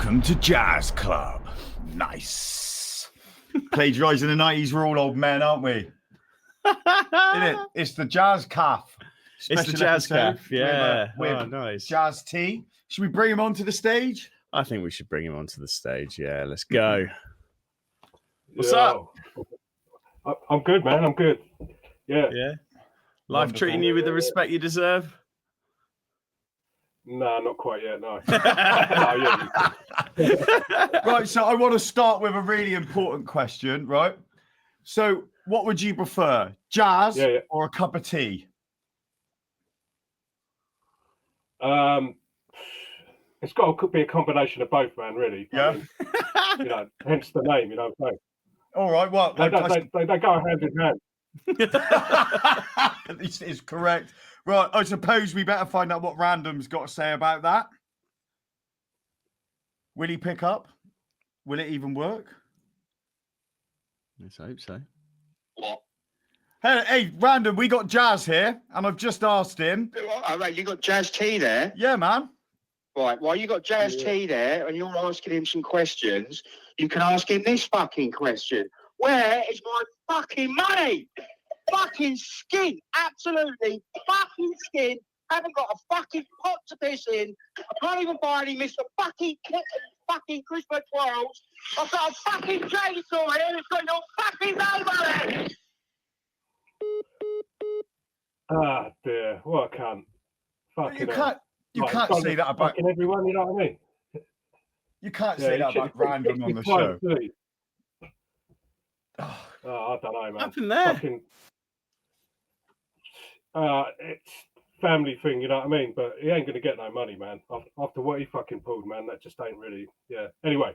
Welcome to Jazz Club. Nice. Plagiarising the 90s, we're all old men, aren't we? Isn't it? It's the Jazz Calf. It's the Jazz Calf, yeah. With nice. Jazz T. Should we bring him onto the stage? I think we should bring him onto the stage, yeah. Let's go. What's up? I'm good, man. I'm good. Yeah. Yeah. Life Wonderful. treating you with the respect you deserve? No, not quite yet, no. Right, so I want to start with a really important question, right? So what would you prefer, jazz or a cup of tea? It's got to be a combination of both, man, really. Yeah. I mean, hence the name, you know what I'm saying? All right, well, they go hand in hand. This is correct. Right, I suppose we better find out what Random's got to say about that. Will he pick up? Will it even work? Let's hope so. What? Hey, Random, we got Jazz here, and I've just asked him. Oh, right, you got Jazz T there? Yeah, man. Right, while you got Jazz T there and you're asking him some questions, you can ask him this fucking question. Where is my fucking money? Fucking skin, absolutely fucking skin. Haven't got a fucking pot to piss in. I can't even buy any Mr. fucking Christmas twirls. I've got a fucking chainsaw here that's got your fucking name on it. Ah, dear. What a cunt. Fucking You can't say that about fucking everyone, you know what I mean? You can't say that about Random on the show. I don't know, man. What happened there? Fucking, it's family thing, you know what I mean? But he ain't going to get no money, man. After what he fucking pulled, man, that just ain't really, Anyway,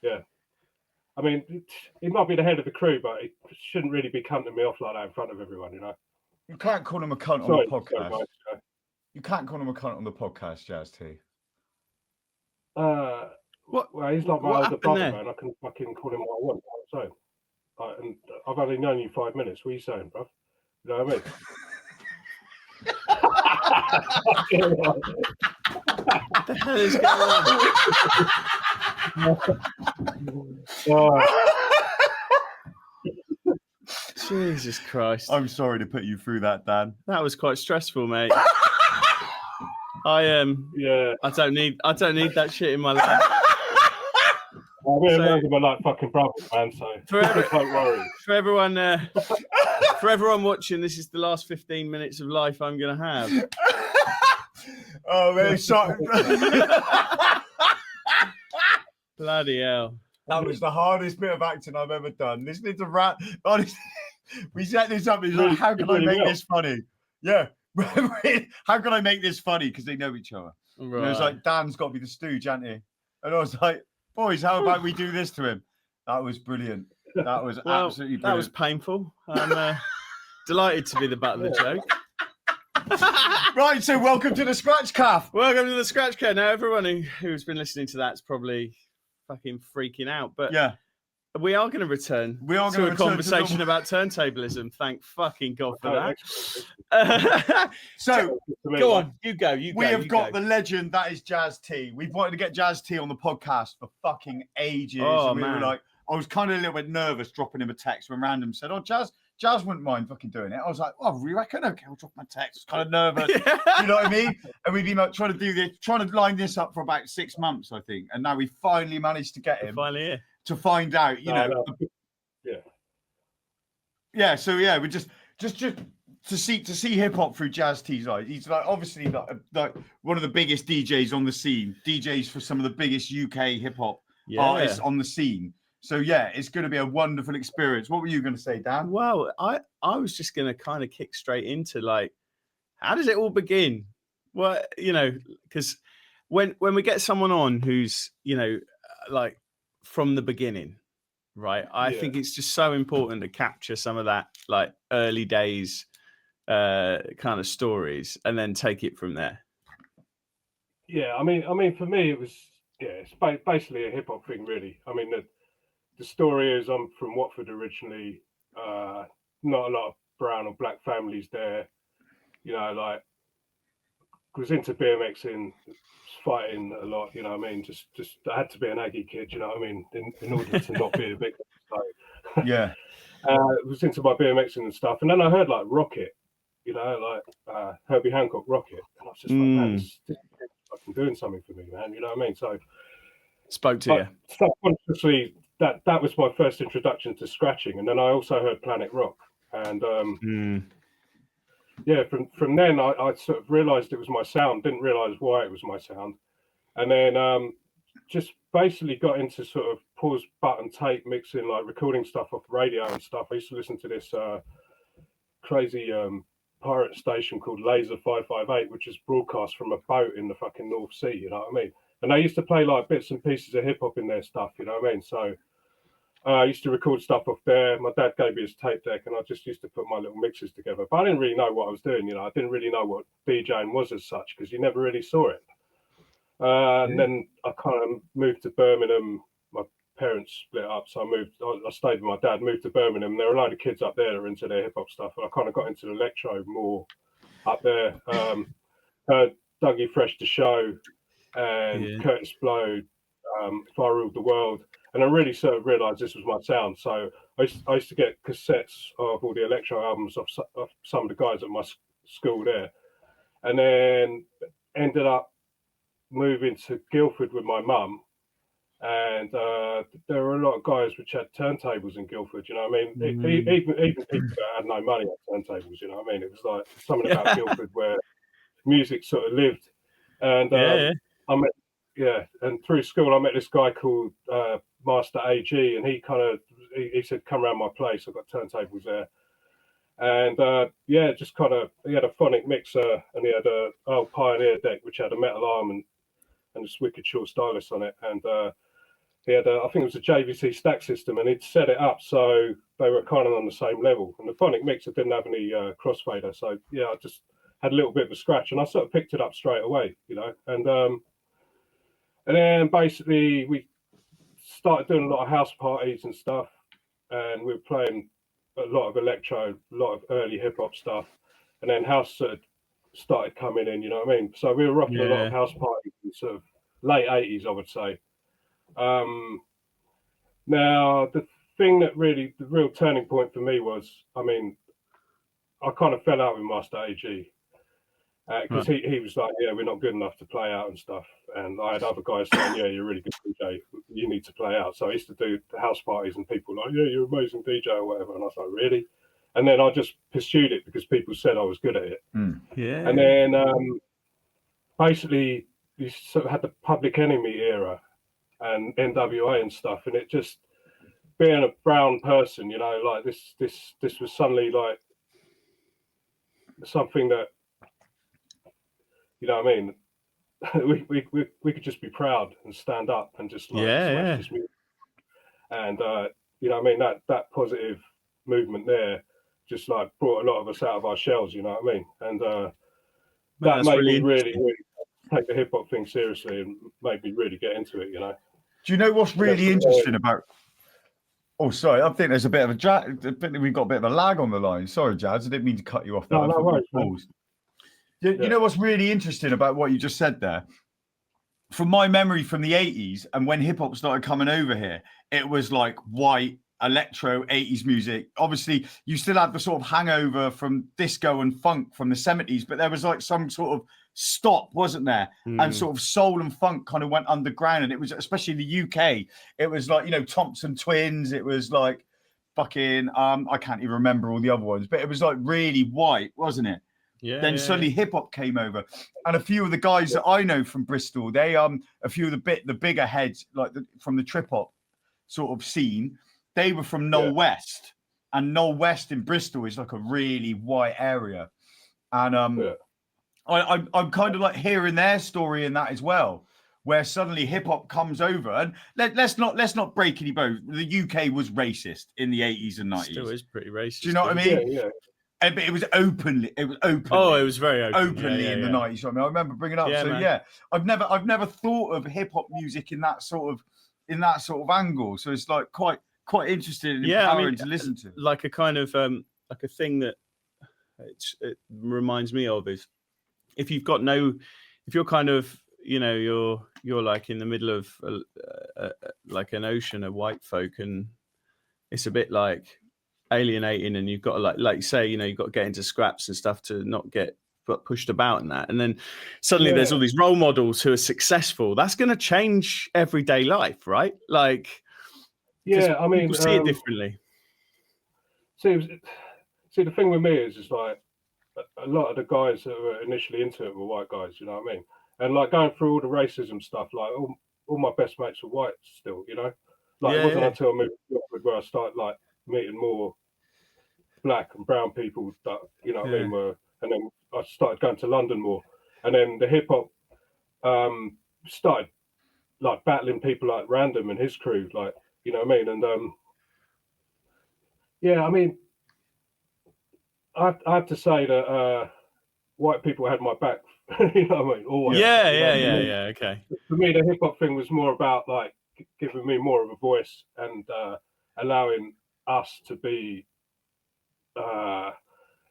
I mean, he might be the head of the crew, but he shouldn't really be cunting me off like that in front of everyone, you know? You can't call him a cunt on the podcast. You can't call him a cunt on the podcast, Jazz T. What? Well, he's not my older brother, man. I can fucking call him what I want. So, and I've only known you 5 minutes. What are you saying, bruv? You know what I mean? What the hell is going on? Jesus Christ. I'm sorry to put you through that, Dan. That was quite stressful, mate. I don't need that shit in my life. I'm really my like fucking brother, man. So don't worry. For everyone watching, this is the last 15 minutes of life I'm going to have. Oh, very sorry. Bloody hell! That was the hardest bit of acting I've ever done. Listening to honestly, we set this up. He's like, "How can I make this funny?" Yeah. How can I make this funny? Because they know each other. Right. And it was like, Dan's got to be the stooge, hasn't he? And I was like, boys, how about we do this to him? That was brilliant. That was absolutely brilliant. That was painful. I'm delighted to be the butt of the joke. Right, so welcome to the Scratch Calf. Welcome to the Scratch Calf. Now, everyone who's been listening to that's probably fucking freaking out. But yeah. We are going to return to a conversation about turntablism. Thank fucking God for that. So, go on. You go. We have got the legend that is Jazz T. We've wanted to get Jazz T on the podcast for fucking ages. Oh, and we man. were like, I was kind of a little bit nervous dropping him a text when Random said, Jazz wouldn't mind fucking doing it. I was like, oh, you reckon? Okay, I'll drop my text. I was kind of nervous. You know what I mean? And we've been like trying to line this up for about 6 months, I think. And now we finally managed to get him. Finally here. To find out, you know. So we just to see hip hop through Jazz T's eyes. He's like obviously like one of the biggest DJs on the scene, DJs for some of the biggest UK hip hop artists on the scene. So it's going to be a wonderful experience. What were you going to say, Dan? Well, I was just going to kind of kick straight into like, how does it all begin? Well, because when we get someone on who's like from the beginning, right? I think it's just so important to capture some of that like early days kind of stories and then take it from there. Yeah, I mean, for me, it was it's basically a hip hop thing, really. I mean, the story is I'm from Watford originally. Not a lot of brown or black families there. Like was into BMXing, fighting a lot, you know what I mean? Just I had to be an Aggie kid, you know what I mean, in order to not be a big. So, yeah. Was into my BMXing and stuff, and then I heard like Rocket, you know, like Herbie Hancock Rocket, and I was just like, man, this is fucking doing something for me, man, you know what I mean? So spoke to you. Subconsciously, that was my first introduction to scratching, and then I also heard Planet Rock, and yeah, from then I sort of realised it was my sound. Didn't realise why it was my sound, and then just basically got into sort of pause button tape mixing, like recording stuff off the radio and stuff. I used to listen to this crazy pirate station called Laser 558, which is broadcast from a boat in the fucking North Sea. You know what I mean? And they used to play like bits and pieces of hip hop in their stuff. You know what I mean? So I used to record stuff off there. My dad gave me his tape deck, and I just used to put my little mixes together. But I didn't really know what I was doing. You know, I didn't really know what DJing was as such, because you never really saw it. And then I kind of moved to Birmingham. My parents split up, so I stayed with my dad, moved to Birmingham. There were a load of kids up there that were into their hip hop stuff, and I kind of got into the electro more up there. Dougie Fresh to Show and Curtis Blow, If I Ruled the World, and I really sort of realised this was my sound. So I used to get cassettes of all the electro albums of some of the guys at my school there, and then ended up moving to Guildford with my mum, and there were a lot of guys which had turntables in Guildford, you know what I mean? Even people that had no money had turntables, you know what I mean? It was like something about Guildford where music sort of lived. And I met, and through school I met this guy called Master AG, and he said, come around my place, I've got turntables there. And just kind of, he had a phonic mixer, and he had a old Pioneer deck which had a metal arm and this wicked short stylus on it, and he had I think it was a JVC stack system, and he'd set it up so they were kind of on the same level, and the phonic mixer didn't have any crossfader, so I just had a little bit of a scratch, and I sort of picked it up straight away, you know. And then basically we started doing a lot of house parties and stuff, and we were playing a lot of electro, a lot of early hip hop stuff, and then house sort of started coming in, you know what I mean? So we were rocking a lot of house parties in sort of late 80s, I would say. Now, the thing that really, the real turning point for me was, I mean, I kind of fell out with Master AG, because he was like, we're not good enough to play out and stuff. And I had other guys saying, you're a really good DJ, you need to play out. So I used to do house parties, and people were like, you're an amazing DJ or whatever. And I was like, really? And then I just pursued it because people said I was good at it. And then basically you sort of had the Public Enemy era and NWA and stuff, and it just, being a brown person, you know, like this was suddenly like something that, you know what I mean, we could just be proud and stand up and just like smash this music. And you know what I mean, that positive movement there just like brought a lot of us out of our shells, you know what I mean? And that made me really take the hip hop thing seriously, and made me really get into it, you know. Do you know what's really interesting about? Oh, sorry, I think there's a bit of a we've got a bit of a lag on the line. Sorry, Jazz, I didn't mean to cut you off there. No worries. You know what's really interesting about what you just said there? From my memory from the 80s, and when hip hop started coming over here, it was like white electro 80s music. Obviously, you still had the sort of hangover from disco and funk from the 70s, but there was like some sort of stop, wasn't there? And sort of soul and funk kind of went underground, and it was, especially in the UK, it was like, you know, Thompson Twins, it was like fucking I can't even remember all the other ones, but it was like really white, wasn't it? Then suddenly hip hop came over, and a few of the guys that I know from Bristol, they a few of the bigger heads, like from the trip hop sort of scene, they were from Knoll West, and Knoll West in Bristol is like a really white area, and I'm kind of like hearing their story in that as well, where suddenly hip hop comes over, and let's not break any bones. The UK was racist in the 80s and 90s. Still is pretty racist. Do you know what I mean? Yeah. But it was openly. Oh, it was very openly in the 90s. I mean, I remember bringing it up. I've never thought of hip hop music in that sort of angle. So it's like quite interesting and empowering to listen to. Like a kind of like a thing that it reminds me of is if you've got if you're kind of, you know, you're like in the middle of like an ocean of white folk, and it's a bit like alienating, and you've got to like you say, you know, you've got to get into scraps and stuff to not get pushed about and that, and then suddenly there's all these role models who are successful. That's going to change everyday life, right? Like, I mean, people see it differently. See, the thing with me is like a lot of the guys that were initially into it were white guys, you know what I mean? And like going through all the racism stuff, like all my best mates were white still, you know? Like it wasn't until I moved to Oxford where I started like meeting more black and brown people that, you know what I mean, were, and then I started going to London more. And then the hip hop started like battling people like Random and his crew, like, you know what I mean? And I mean, I have to say that white people had my back, you know what I mean? Always. Okay. For me, the hip hop thing was more about like giving me more of a voice and allowing us to be a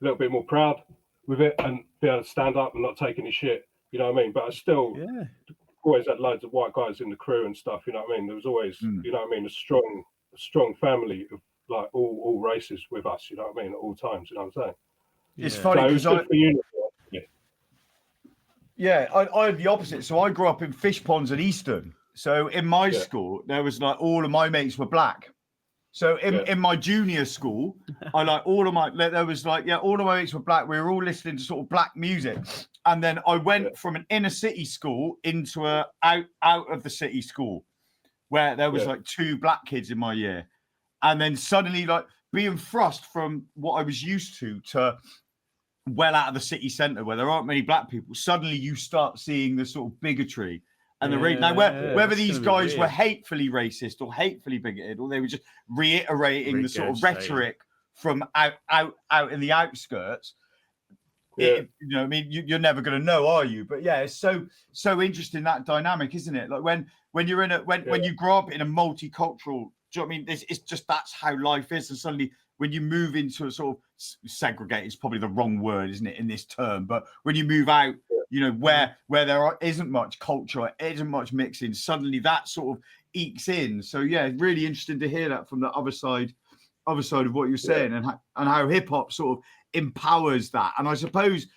little bit more proud with it and be able to stand up and not take any shit, you know what I mean? But I still always had loads of white guys in the crew and stuff, you know what I mean? There was always, you know what I mean, a strong family of like all races with us, you know what I mean, at all times, you know what I'm saying? It's funny because I had the opposite. So I grew up in Fish Ponds and Easton. So in my school, there was like all of my mates were black. So in my junior school, I like all of my mates were black. We were all listening to sort of black music. And then I went from an inner city school into a out of the city school where there was like 2 black kids in my year. And then suddenly like being thrust from what I was used to well out of the city centre where there aren't many black people, suddenly you start seeing the sort of bigotry and the now whether these guys were hatefully racist or hatefully bigoted, or they were just reiterating the sort of rhetoric from out in the outskirts. You know what I mean? You're never going to know, are you? But it's so interesting, that dynamic, isn't it? Like when you're in when you grow up in a multicultural, do you know what I mean? It's just, that's how life is. And suddenly when you move into a sort of segregate, is probably the wrong word, isn't it, in this term? But when you move out, you know, where there isn't much culture, isn't much mixing, suddenly that sort of ekes in. So really interesting to hear that from the other side of what you're saying, and how hip hop sort of empowers that. And I suppose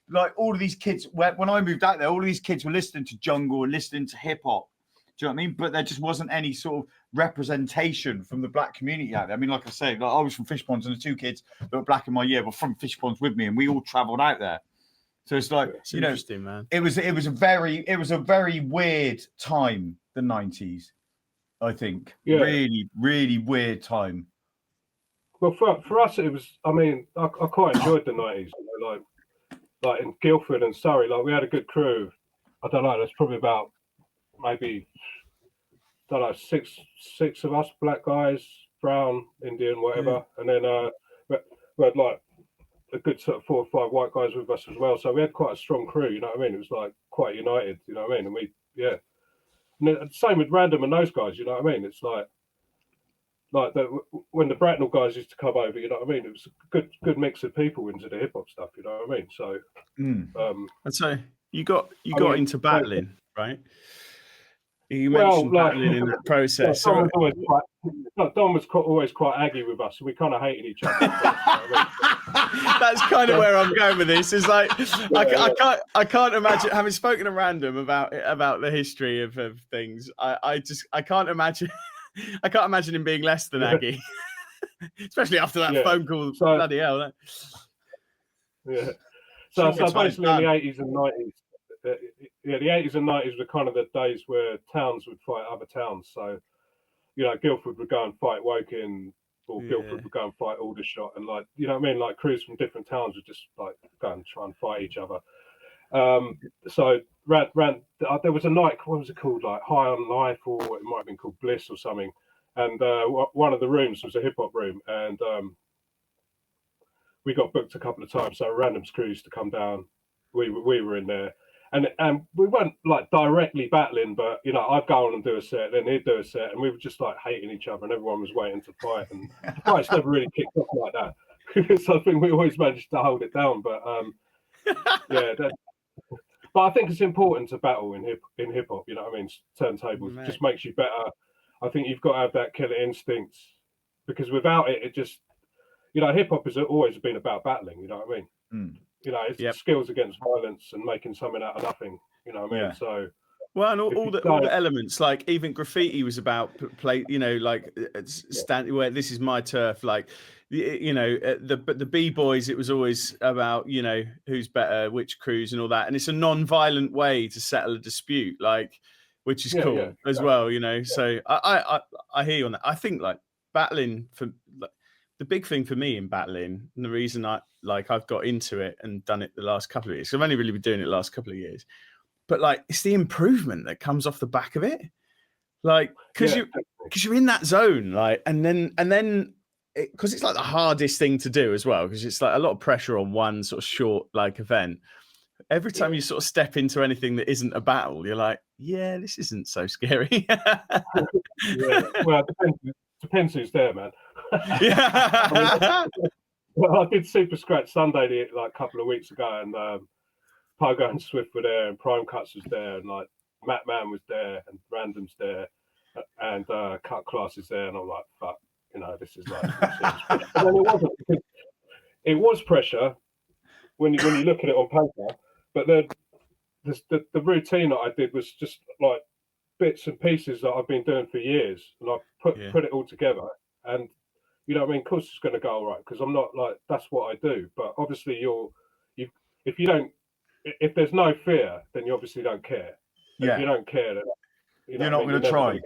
like all of these kids, when I moved out there, all of these kids were listening to jungle and listening to hip hop. Do you know what I mean? But there just wasn't any sort of representation from the black community out there. I mean, like I say, like I was from Fish Ponds, and the 2 kids that were black in my year were from Fish Ponds with me, and we all travelled out there. So it's like, it's interesting, man. It was a very weird time, the 90s. I think really, really weird time. Well, for us, it was. I mean, I quite enjoyed the 90s. You know, like in Guildford and Surrey, like we had a good crew. I don't know. There's probably about maybe, I don't know, six of us, black guys, brown, Indian, whatever, and then we had like a good sort of 4 or 5 white guys with us as well. So we had quite a strong crew, you know what I mean? It was like quite united, you know what I mean? And we, and the same with Random and those guys, you know what I mean? It's like when the Bracknell guys used to come over, you know what I mean? It was a good mix of people into the hip hop stuff, you know what I mean? So, and so you got into battling, right? You mentioned battling in that process. Don was always quite aggy with us, so we kind of hated each other. That's kind of where I'm going with this. It's like I can't imagine, having spoken to Random about the history of things. I can't imagine. I can't imagine him being less than aggy, especially after that phone call. So, bloody hell! So basically, in the 80s and 90s. The 80s and 90s were kind of the days where towns would fight other towns. So, you know, Guildford would go and fight Woking, or Guildford would go and fight Aldershot, and like, you know what I mean? Like crews from different towns would just like go and try and fight each other. So there was a night, what was it called? Like High on Life, or it might have been called Bliss or something. And one of the rooms was a hip hop room, and we got booked a couple of times. So Random's crew used to come down. We were in there. And we weren't like directly battling, but you know, I'd go on and do a set, then he'd do a set, and we were just like hating each other, and everyone was waiting to fight, and the fights never really kicked off like that. So I think we always managed to hold it down. But But I think it's important to battle in hip hop. You know what I mean? Turntables Mate. just makes you better. I think you've got to have that killer instinct, because without it, it just, you know, hip hop has always been about battling. You know what I mean? You know, it's skills against violence and making something out of nothing. You know what I mean? So. Well, and all the elements, like even graffiti was about play, you know, like stand where this is my turf, like, you know, the B-boys, it was always about, you know, who's better, which crews and all that. And it's a non-violent way to settle a dispute, like, which is cool as well, you know. So I hear you on that. I think like battling for like, the big thing for me in battling, and the reason I've got into it and done it the last couple of years, I've only really been doing it the last couple of years. But like, it's the improvement that comes off the back of it, like because you're in that zone, like, and then because it's like the hardest thing to do as well, because it's like a lot of pressure on one sort of short like event. Every time you sort of step into anything that isn't a battle, you're like, yeah, this isn't so scary. Well, it depends who's there, man. Well, I did Super Scratch Sunday like a couple of weeks ago, and Pogo and Swift were there, and Prime Cuts was there, and like Matt Man was there, and Random's there, and Cut Class is there, and I'm like, fuck, you know, this is like. And then it wasn't, because it was pressure when you look at it on paper, but the routine that I did was just like bits and pieces that I've been doing for years, and I put it all together, and you know what I mean. Of course, it's going to go all right, because I'm not like, that's what I do, but obviously if you don't. If there's no fear, then you obviously don't care. If you don't care, then you're not going to try.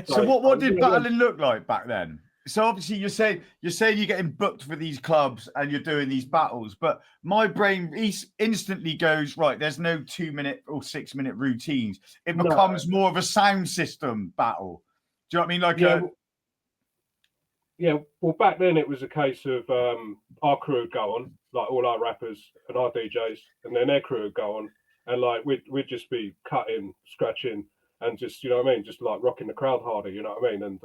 So what did battling look like back then? So obviously you're saying you're getting booked for these clubs and you're doing these battles, but my brain instantly goes, right, there's no 2-minute or 6-minute routines. It becomes more of a sound system battle. Do you know what I mean? Like well, back then it was a case of our crew would go on, like all our rappers and our DJs, and then their crew would go on, and like we'd just be cutting, scratching, and just, you know what I mean, just like rocking the crowd harder, you know what I mean? And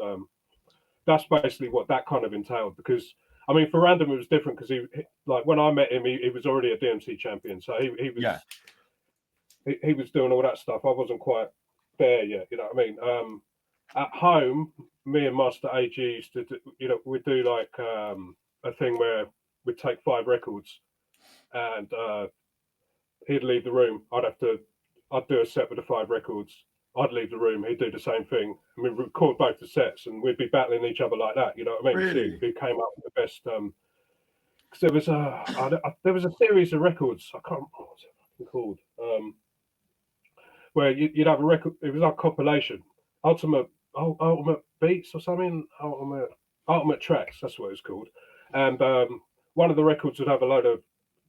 that's basically what that kind of entailed, because I mean, for Random it was different, because he like, when I met him, he was already a DMC champion, so he was doing all that stuff. I wasn't quite there yet, you know what I mean? At home, me and Master AG used to do, you know, we'd do like a thing where we'd take 5 records, and he'd leave the room. I'd do a set with the 5 records. I'd leave the room. He'd do the same thing. And we'd record both the sets, and we'd be battling each other like that. You know what I mean? Really? Who came up with the best? Because there was a series of records. I can't remember what was it called. Where you'd have a record. It was like compilation, ultimate beats or something. Ultimate tracks. That's what it was called. And one of the records would have a load of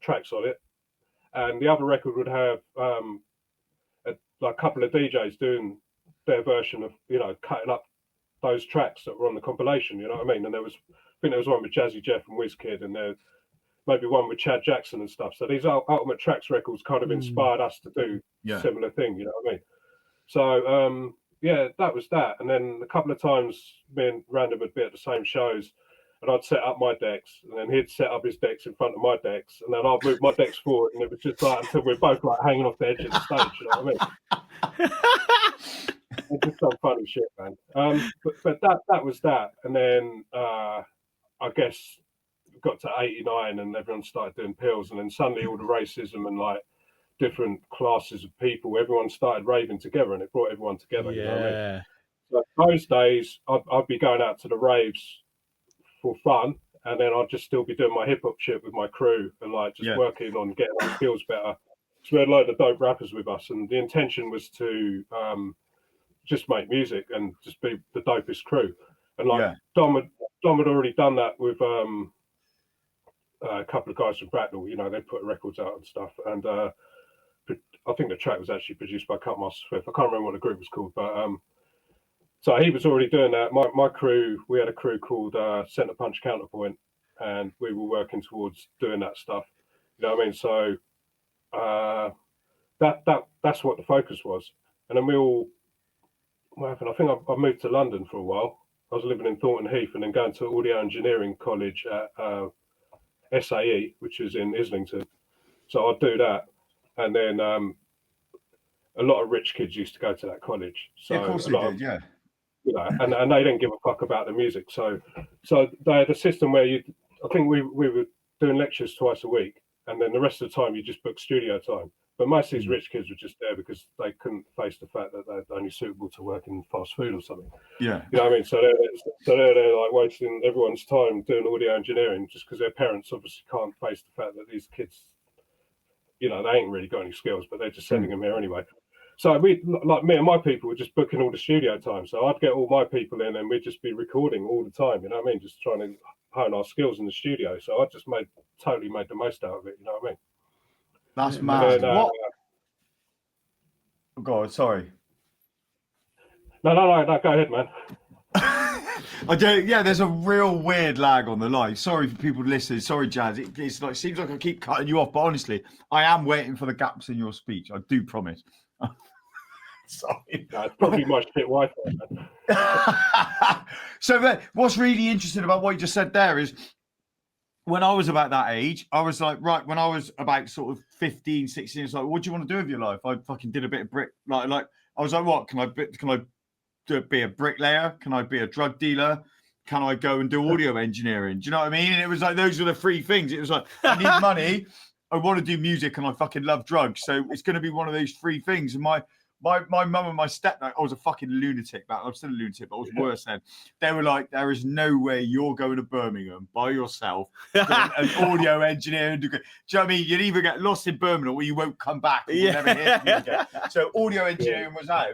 tracks on it, and the other record would have like a couple of DJs doing their version of, you know, cutting up those tracks that were on the compilation, you know what I mean? And I think there was one with Jazzy Jeff and WizKid, and there maybe one with Chad Jackson and stuff. So these Ultimate Tracks records kind of inspired us to do similar thing, you know what I mean? So that was that. And then a couple of times me and Random would be at the same shows, and I'd set up my decks, and then he'd set up his decks in front of my decks, and then I'd move my decks forward, and it was just like until we're both like hanging off the edge of the stage, you know what I mean? It's just some funny shit, man. But that was that, and then I guess got to 89, and everyone started doing pills, and then suddenly all the racism and like different classes of people, everyone started raving together, and it brought everyone together. You know what I mean? So those days, I'd be going out to the raves for fun, and then I'd just still be doing my hip hop shit with my crew, and like just working on getting our skills better. So we had a load of dope rappers with us, and the intention was to just make music and just be the dopest crew. And like Dom had already done that with a couple of guys from Bracknell. You know, they put records out and stuff, and I think the track was actually produced by Cutmaster Swift. I can't remember what the group was called, but so he was already doing that. My crew, we had a crew called Centre Punch Counterpoint, and we were working towards doing that stuff. You know what I mean? So that's what the focus was. And then we all, what happened? I think I moved to London for a while. I was living in Thornton Heath, and then going to Audio Engineering College at SAE, which is in Islington. So I'd do that. and then a lot of rich kids used to go to that college. So yeah, of course a they lot did, yeah. You know, and they didn't give a fuck about the music. So they had a system where I think we were doing lectures twice a week, and then the rest of the time you just book studio time. But most of these rich kids were just there because they couldn't face the fact that they're only suitable to work in fast food or something. Yeah. You know what I mean? So they're like wasting everyone's time doing audio engineering just because their parents obviously can't face the fact that these kids, you know, they ain't really got any skills, but they're just sending them here anyway. So me and my people were just booking all the studio time. So I'd get all my people in and we'd just be recording all the time, you know what I mean? Just trying to hone our skills in the studio. So I just totally made the most out of it, you know what I mean? That's mad. Then, what? God, sorry. No, go ahead, man. I don't. Yeah, there's a real weird lag on the line. Sorry for people listening. Sorry, Jazz. It's like seems like I keep cutting you off, but honestly, I am waiting for the gaps in your speech. I do promise. Sorry. No, it's probably my shit Wi-Fi. So, what's really interesting about what you just said there is, when I was about that age, I was like, right, when I was about sort of 15, 16, it's like, what do you want to do with your life? I fucking did a bit of brick. Like I was like, what? Can I be a bricklayer? Can I be a drug dealer? Can I go and do audio engineering? Do you know what I mean? And it was like, those were the three things. It was like, I need money, I want to do music, and I fucking love drugs. So it's going to be one of those three things. And my mum and my stepdad, I was a fucking lunatic back. I'm still a lunatic, but I was worse then. They were like, there is no way you're going to Birmingham by yourself, an audio engineering degree. Do you know what I mean? You'd either get lost in Birmingham or you won't come back. And we'll never hear from you again. So audio engineering was out.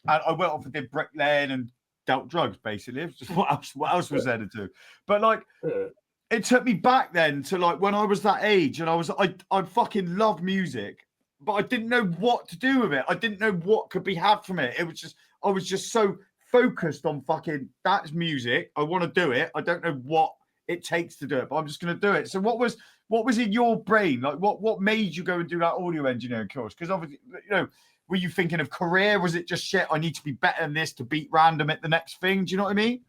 And I went off and did bricklaying and dealt drugs, basically. It was just what else was there to do? But like, it took me back then to like when I was that age, and I fucking love music, but I didn't know what to do with it. I didn't know what could be had from it. It was just, I was just so focused on fucking, that's music. I want to do it. I don't know what it takes to do it, but I'm just going to do it. So what was in your brain? Like what made you go and do that audio engineering course? Because obviously, you know, were you thinking of career? Was it just shit, I need to be better than this to beat random at the next thing? Do you know what I mean?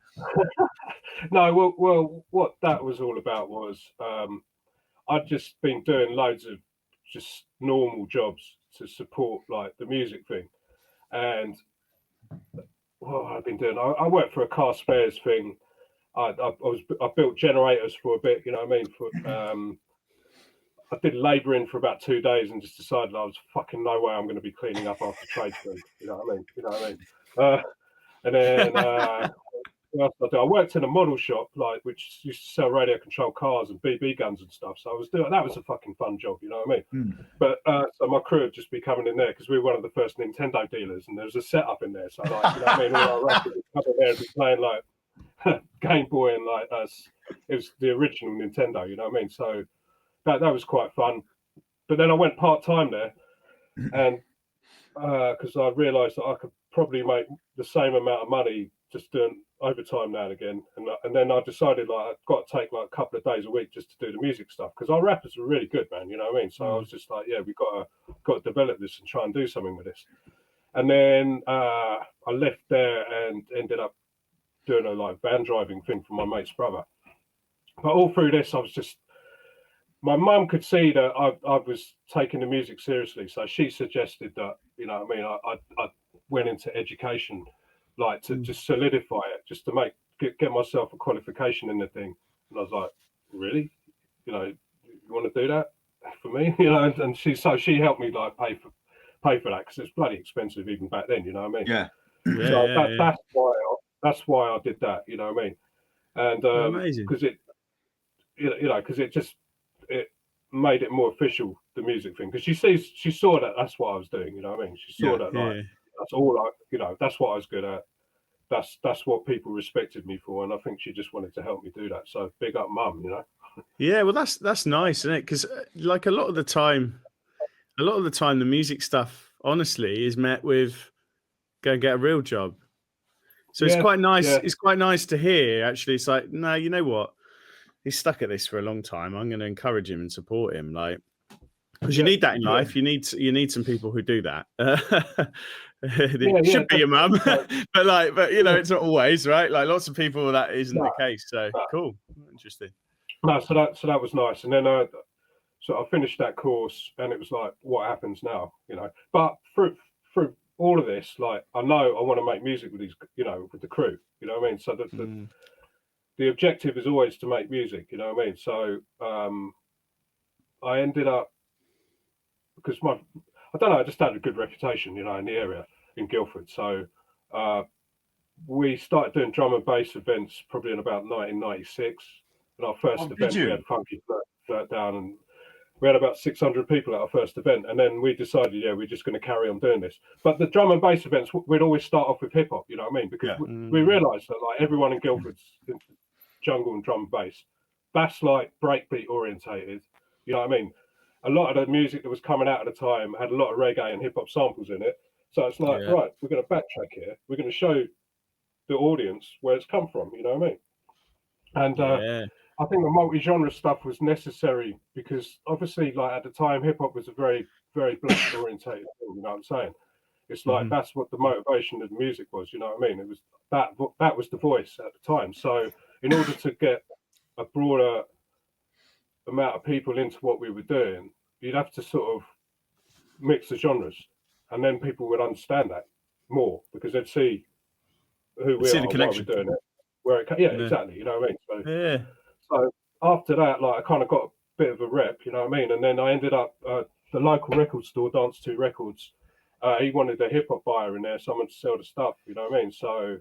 No, well, what that was all about was I'd just been doing loads of just normal jobs to support like the music thing, and what I've been doing, I worked for a car spares thing. I built generators for a bit, you know what I mean. I did labouring for about 2 days and just decided I was fucking no way I'm going to be cleaning up after tradesmen. You know what I mean? And then I worked in a model shop, like which used to sell radio controlled cars and BB guns and stuff. So that was a fucking fun job, you know what I mean? But so my crew would just be coming in there because we were one of the first Nintendo dealers, and there was a setup in there. So like, you know what I mean? All our rappers would come in there and be playing like Game Boy and like us. It was the original Nintendo, you know what I mean? So that was quite fun. But then I went part-time there, and because I realised that I could probably make the same amount of money just doing overtime now and again, and then I decided like I've got to take like a couple of days a week just to do the music stuff because our rappers were really good, man. You know what I mean? So I was just like, yeah, we've got to develop this and try and do something with this. And then I left there and ended up doing a like van driving thing for my mate's brother. But all through this, I was just, my mum could see that I was taking the music seriously, so she suggested that, you know what I mean, I went into education, like to just solidify it, just to get myself a qualification in the thing. And I was like, really? You know, you want to do that for me? You know, and she helped me like pay for that because it's bloody expensive even back then. You know what I mean? Yeah. So that's why I did that. You know what I mean? And amazing, because it, you know, because it made it more official, the music thing, because she saw that that's what I was doing. You know what I mean? She saw that like that's all you know, that's what I was good at. That's what people respected me for, and I think she just wanted to help me do that. So big up, mum. You know. Yeah, well, that's nice, isn't it? Because like a lot of the time, the music stuff, honestly, is met with go and get a real job. So it's quite nice. Yeah. It's quite nice to hear. Actually, it's like, no, you know what? He's stuck at this for a long time. I'm going to encourage him and support him, like, because you need that in life. You need some people who do that. It should be your mum, but you know, it's not always, right? Like lots of people, that isn't the case. So cool, interesting. No, so that was nice. And then So I finished that course, and it was like, what happens now, you know? But through all of this, like, I know I want to make music with these, you know, with the crew, you know what I mean? So the objective is always to make music, you know what I mean? So I ended up, because I don't know, I just had a good reputation, you know, in the area in Guildford. So we started doing drum and bass events probably in about 1996. And our first event, we had Funky Flirt down, and we had about 600 people at our first event. And then we decided, yeah, we're just going to carry on doing this. But the drum and bass events, we'd always start off with hip hop, you know what I mean? Because we realised that like everyone in Guildford's into jungle and drum and bass. That's like breakbeat orientated, you know what I mean? A lot of the music that was coming out at the time had a lot of reggae and hip hop samples in it. So it's like, right, we're going to backtrack here. We're going to show the audience where it's come from, you know what I mean? And I think the multi-genre stuff was necessary because obviously, like at the time, hip hop was a very, very black orientated thing, you know what I'm saying? It's like that's what the motivation of the music was, you know what I mean? It was that was the voice at the time. So in order to get a broader amount of people into what we were doing, you'd have to sort of mix the genres, and then people would understand that more because they'd see who we are, why we're doing it, where it exactly, you know what I mean? So after that, like I kind of got a bit of a rep, you know what I mean? And then I ended up the local record store, Dance 2 Records. He wanted a hip hop buyer in there, someone to sell the stuff, you know what I mean? So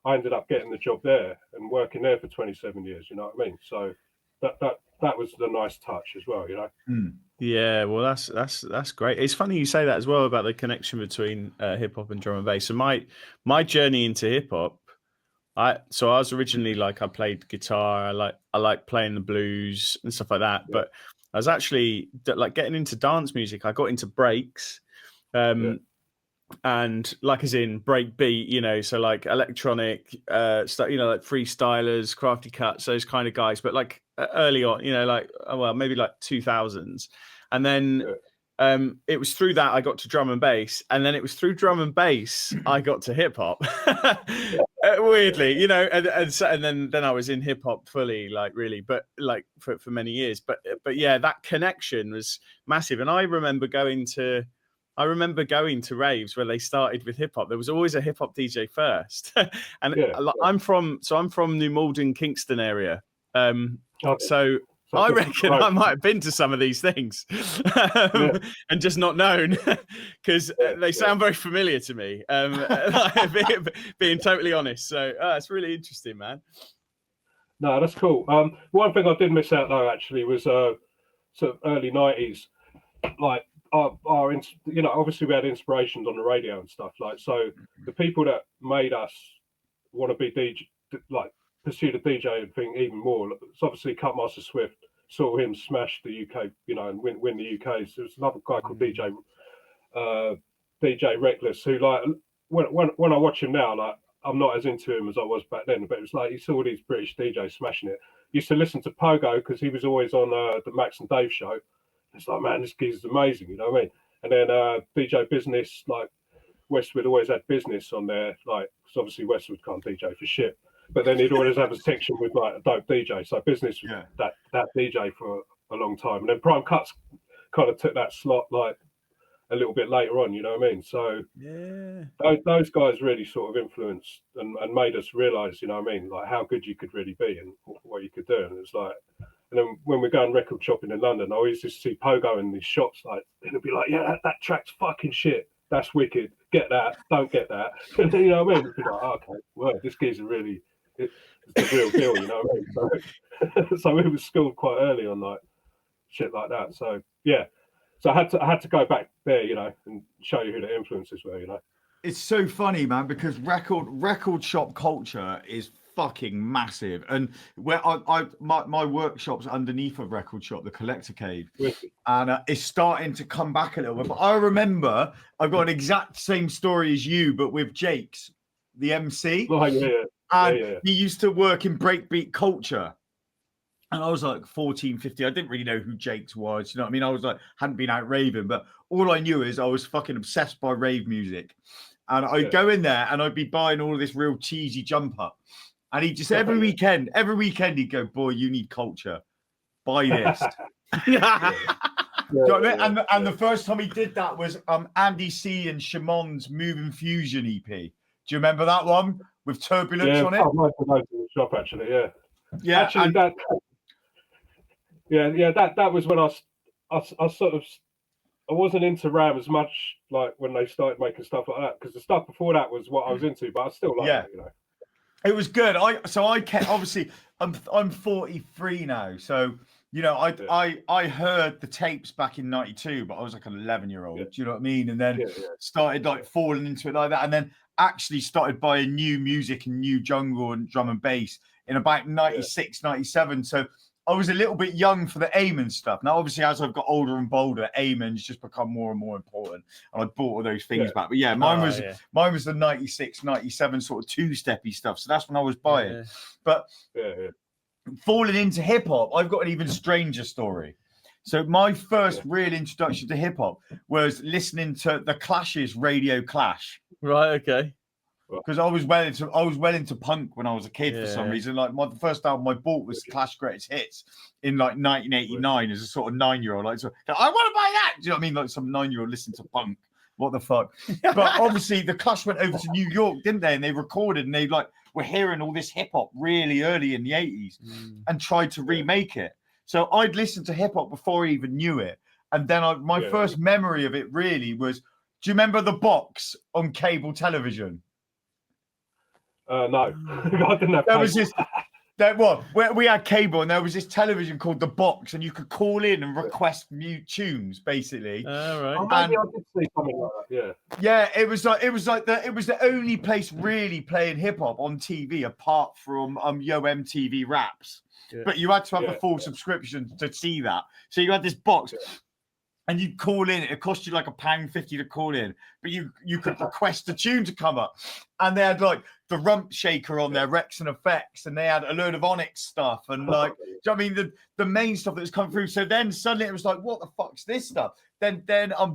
I ended up getting the job there and working there for 27 years, you know what I mean? So that was the nice touch as well, you know. Yeah, well, that's great. It's funny you say that as well about the connection between hip hop and drum and bass. So my journey into hip hop, I was originally like I played guitar. I like playing the blues and stuff like that. But I was actually like getting into dance music. I got into breaks, and like as in break beat, you know, so like electronic stuff, you know, like freestylers, crafty cuts, those kind of guys. But like early on, you know, like maybe like 2000s, and then it was through that I got to drum and bass, and then it was through drum and bass I got to hip hop. Weirdly, you know, and then I was in hip hop fully, like really, but like for many years. But yeah, that connection was massive, and I remember going to raves where they started with hip hop. There was always a hip hop DJ first, and I'm from New Malden, Kingston area. So I reckon I might have been to some of these things and just not known because they sound very familiar to me, being totally honest. So it's really interesting, man. No, that's cool. One thing I did miss out though, actually, was sort of early 90s. Like our you know, obviously we had inspirations on the radio and stuff. Like, so the people that made us want to be DJ, like pursue the DJ thing even more. It's obviously Cutmaster Swift. Saw him smash the UK, you know, and win the UK. So there's another guy called DJ Reckless, who like when I watch him now, like I'm not as into him as I was back then. But it was like you saw these British DJs smashing it. Used to listen to Pogo because he was always on the Max and Dave show. It's like, man, this geezer's amazing, you know what I mean? And then DJ Business, like Westwood always had Business on there, like because obviously Westwood can't DJ for shit. But then he'd always have a section with like a dope DJ. So Business was that DJ for a long time. And then Prime Cuts kind of took that slot like a little bit later on, you know what I mean? So those guys really sort of influenced and made us realise, you know what I mean, like how good you could really be and what you could do. And it's like, and then when we're going record shopping in London, I always just see Pogo in these shops, like, and it'll be like, yeah, that track's fucking shit. That's wicked. Get that. Don't get that. And then, you know what I mean? It'd be like, okay, well, this geezer really... It's the real deal, you know what I mean? So we were schooled quite early on like shit like that. So yeah, so I had to go back there, you know, and show you who the influences were, you know. It's so funny, man, because record shop culture is fucking massive, and where my workshop's underneath a record shop, the Collector Cave, and it's starting to come back a little bit. But I remember I've got an exact same story as you, but with Jake's, the MC. Oh, yeah. And he used to work in breakbeat culture. And I was like 14, 15. I didn't really know who Jakes was. You know what I mean? I was like, hadn't been out raving, but all I knew is I was fucking obsessed by rave music. And I'd go in there and I'd be buying all of this real cheesy jumper. And he just, every weekend, he'd go, boy, you need culture. Buy this. Do you know what I mean? And the first time he did that was Andy C and Shamon's Moving Fusion EP. Do you remember that one with Turbulence on it? I've liked those in the shop actually. Yeah, actually, that was when I sort of, I wasn't into Ram as much like when they started making stuff like that, because the stuff before that was what I was into, but I still like it, you know. It was good. I kept, obviously I'm 43 now, so you know I heard the tapes back in '92, but I was like an 11-year-old. Do you know what I mean? And then started like falling into it like that, and then actually started buying new music and new jungle and drum and bass in about 96, 97. So I was a little bit young for the Eamon stuff. Now, obviously, as I've got older and bolder, Eamon's just become more and more important. And I bought all those things back. But yeah, mine was the 96, 97 sort of two-steppy stuff. So that's when I was buying. Yeah. But falling into hip-hop, I've got an even stranger story. So my first real introduction to hip-hop was listening to the Clash's Radio Clash. Right, okay. Because I was well into punk when I was a kid for some reason. Like the first album I bought was Clash Greatest Hits in like 1989 as a sort of 9-year-old. Like, so I want to buy that. Do you know what I mean? Like some 9-year-old listened to punk. What the fuck? But obviously the Clash went over to New York, didn't they? And they recorded and they like were hearing all this hip hop really early in the 80s and tried to remake it. So I'd listened to hip hop before I even knew it. And then my first memory of it really was, do you remember The Box on cable television? No, I didn't have. There was this. We had cable, and there was this television called The Box, and you could call in and request new tunes, basically. Right. Oh, maybe I did see something like that. Yeah, it was the only place really playing hip hop on TV apart from Yo MTV Raps. Yeah. But you had to have a full subscription to see that. So you had this box. And you'd call in, it cost you like £1.50 to call in, but you could request a tune to come up. And they had like the Rump Shaker on there, Rex and Effects, and they had a load of Onyx stuff. And like, do you know what I mean? The main stuff that was coming through. So then suddenly it was like, what the fuck's this stuff? Then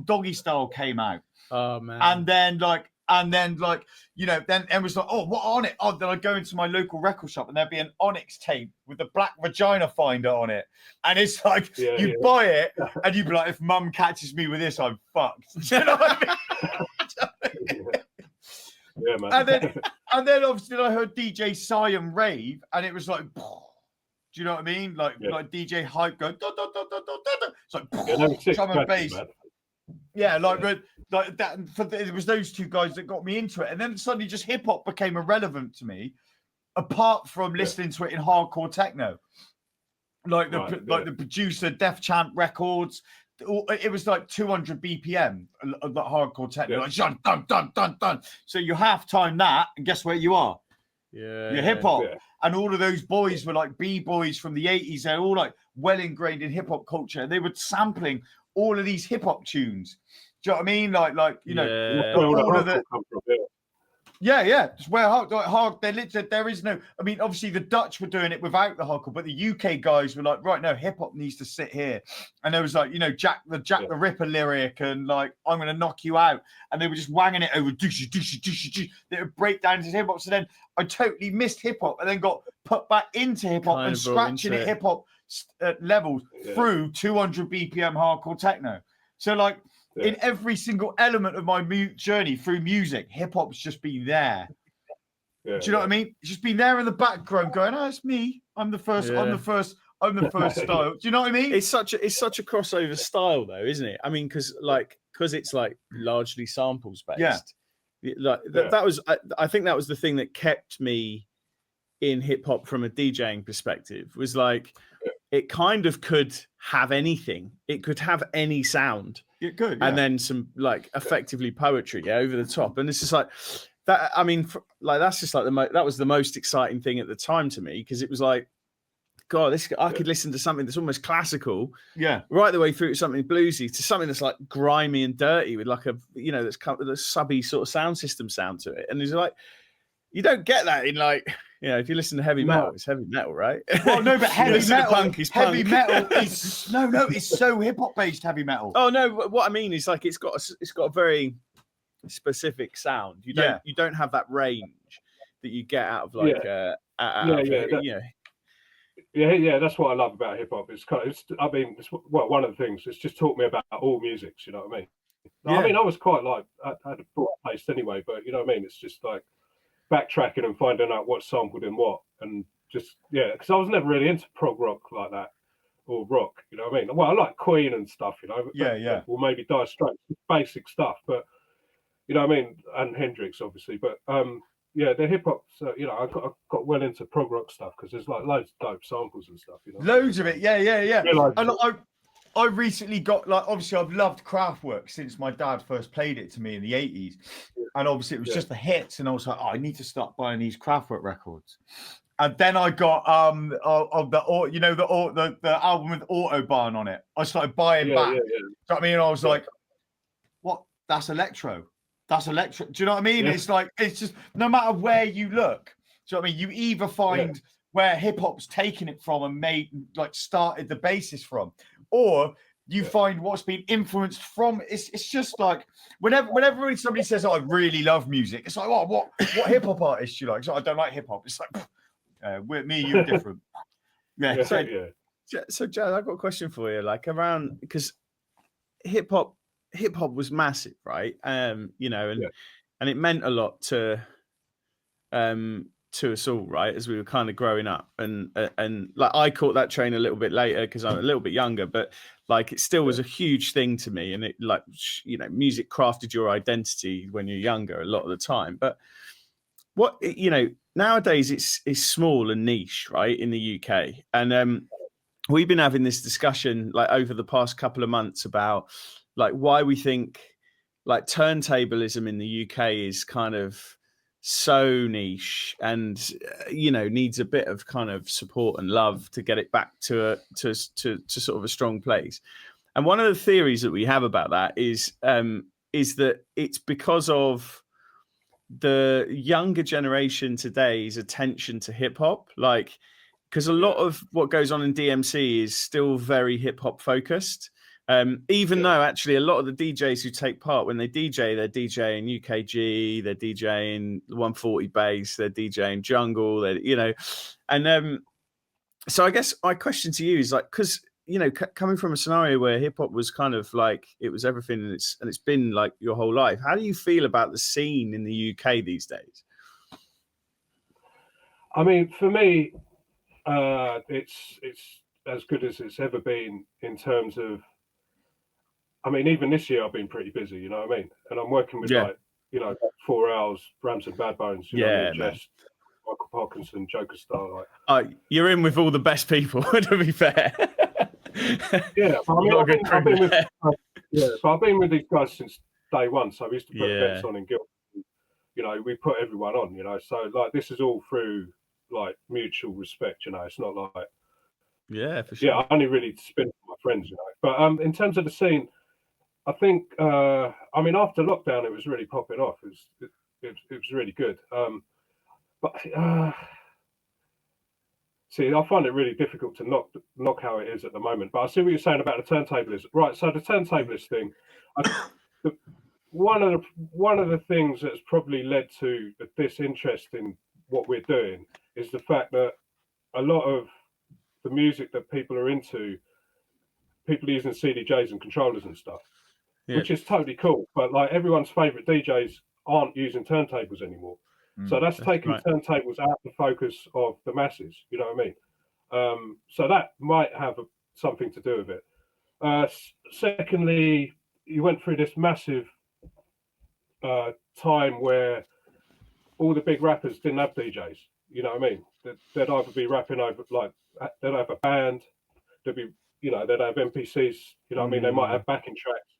Doggy Style came out. Oh man. And then you know, then it was like, oh, what on it? Oh, then I'd go into my local record shop and there'd be an Onyx tape with the black vagina finder on it. And it's like, buy it and you'd be like, if mum catches me with this, I'm fucked. Do you know what I mean? Yeah, man. And then obviously I heard DJ Sion rave and it was like, do you know what I mean? Like DJ Hype going, da, da, da, da, da, da. It's like, drum and bass. Man. Yeah, like that. It was those two guys that got me into it, and then suddenly just hip hop became irrelevant to me, apart from listening to it in hardcore techno, like the producer Def Champ Records. It was like 200 BPM, the hardcore techno, like dun dun dun dun dun. So you half time that, and guess where you are? You're hip hop, and all of those boys were like b-boys from the 80s. They're all like well ingrained in hip hop culture, and they were sampling all of these hip hop tunes. Do you know what I mean? Like you know, all of the. It's where hard. They're literally, there is no. I mean, obviously the Dutch were doing it without the hardcore, but the UK guys were like, right, no, hip hop needs to sit here. And there was like, you know, Jack the Ripper lyric, and like, I'm gonna knock you out, and they were just wanging it over. They would break down into hip hop. So then I totally missed hip hop, and then got put back into hip hop and scratching at hip hop levels through 200 BPM hardcore techno. So like. In every single element of my journey through music, hip hop's just been there. Do you know what I mean? It's just been there in the background, going, "Oh, it's me. I'm the first. I'm the first style." Do you know what I mean? It's such a crossover style, though, isn't it? I mean, because it's like largely samples based. That was. I think that was the thing that kept me in hip hop from a DJing perspective. Was like it kind of could have anything. It could have any sound. It could, and then some like effectively poetry over the top, and it's just like that. I mean, that's just like that was the most exciting thing at the time to me, because it was like, God, I could listen to something that's almost classical, right the way through to something bluesy, to something that's like grimy and dirty with like a, you know, that's kind of a subby sort of sound system sound to it, and it's like you don't get that in like. You know, if you listen to heavy metal, it's heavy metal, right? Well, no, but heavy metal, punk is punk. Heavy metal is it's so hip hop based heavy metal. Oh no, what I mean is like it's got a very specific sound. You don't have that range that you get out of like Yeah, that's what I love about hip hop. It's one of the things. It's just taught me about all musics. You know what I mean? Yeah. I mean, I was quite like I had a broad taste anyway, but you know what I mean. It's just like backtracking and finding out what sampled in what, and just because I was never really into prog rock like that or rock. You know what I mean? Well, I like Queen and stuff. You know, or maybe Dire Straits, basic stuff. But you know what I mean, and Hendrix obviously. But the hip hop. You know, I got well into prog rock stuff because there's like loads of dope samples and stuff. You know, loads of it. Yeah. And I recently got, like, obviously I've loved Kraftwerk since my dad first played it to me in the 80s. And obviously it was just the hits. And I was like, I need to start buying these Kraftwerk records. And then I got the album with Autobahn on it. I started buying back. Yeah. Do you know what I mean? I was like, what? That's electro. That's electro. Do you know what I mean? Yeah. It's like, it's just, no matter where you look. Do you know what I mean? You either find where hip hop's taken it from and started the basis from, or you find what's been influenced from. It's just like whenever somebody says, "Oh, I really love music," it's like, "Oh, what hip hop artist do you like?" So I don't like hip hop. It's like, me and you are different. So Jad, I've got a question for you. Like around, because hip hop was massive, right? And it meant a lot to us all, right, as we were kind of growing up, and like I caught that train a little bit later because I'm a little bit younger, but like it still was a huge thing to me, and it, like, music crafted your identity when you're younger a lot of the time. But what, nowadays it's small and niche, right, in the UK, and we've been having this discussion like over the past couple of months about like why we think like turntablism in the UK is kind of so niche and needs a bit of kind of support and love to get it back to sort of a strong place. And one of the theories that we have about that is that it's because of the younger generation today's attention to hip hop, like, because a lot of what goes on in DMC is still very hip hop focused. Even though actually a lot of the DJs who take part, when they DJ, they're DJing UKG, they're DJing 140 bass, they're DJing jungle, and so I guess my question to you is like, because coming from a scenario where hip hop was kind of like it was everything, and it's been like your whole life, how do you feel about the scene in the UK these days? I mean, for me, it's as good as it's ever been in terms of. I mean, even this year I've been pretty busy, you know what I mean? And I'm working with 4 hours, Rams and Badbonez, Jehst, Michael Parkinson, Joker Starr. Like, you're in with all the best people, to be fair. I've been with these guys since day one. So we used to put events on in Guild. We put everyone on, so like this is all through like mutual respect, it's not like for sure. I only really spin with my friends, But in terms of the scene, I think after lockdown it was really popping off. It was really good. See, I find it really difficult to knock how it is at the moment. But I see what you're saying about the turntablist. Right, so the turntablist thing, one of the things that's probably led to the disinterest in what we're doing is the fact that a lot of the music that people are into, people using CDJs and controllers and stuff, which is totally cool. But like everyone's favorite DJs aren't using turntables anymore. So that's taking turntables out of the focus of the masses. You know what I mean? So that might have something to do with it. Secondly, you went through this massive time where all the big rappers didn't have DJs. You know what I mean? They'd either be rapping over, like, they'd have a band, they'd be, they'd have NPCs, you know what I mean? They might have backing tracks.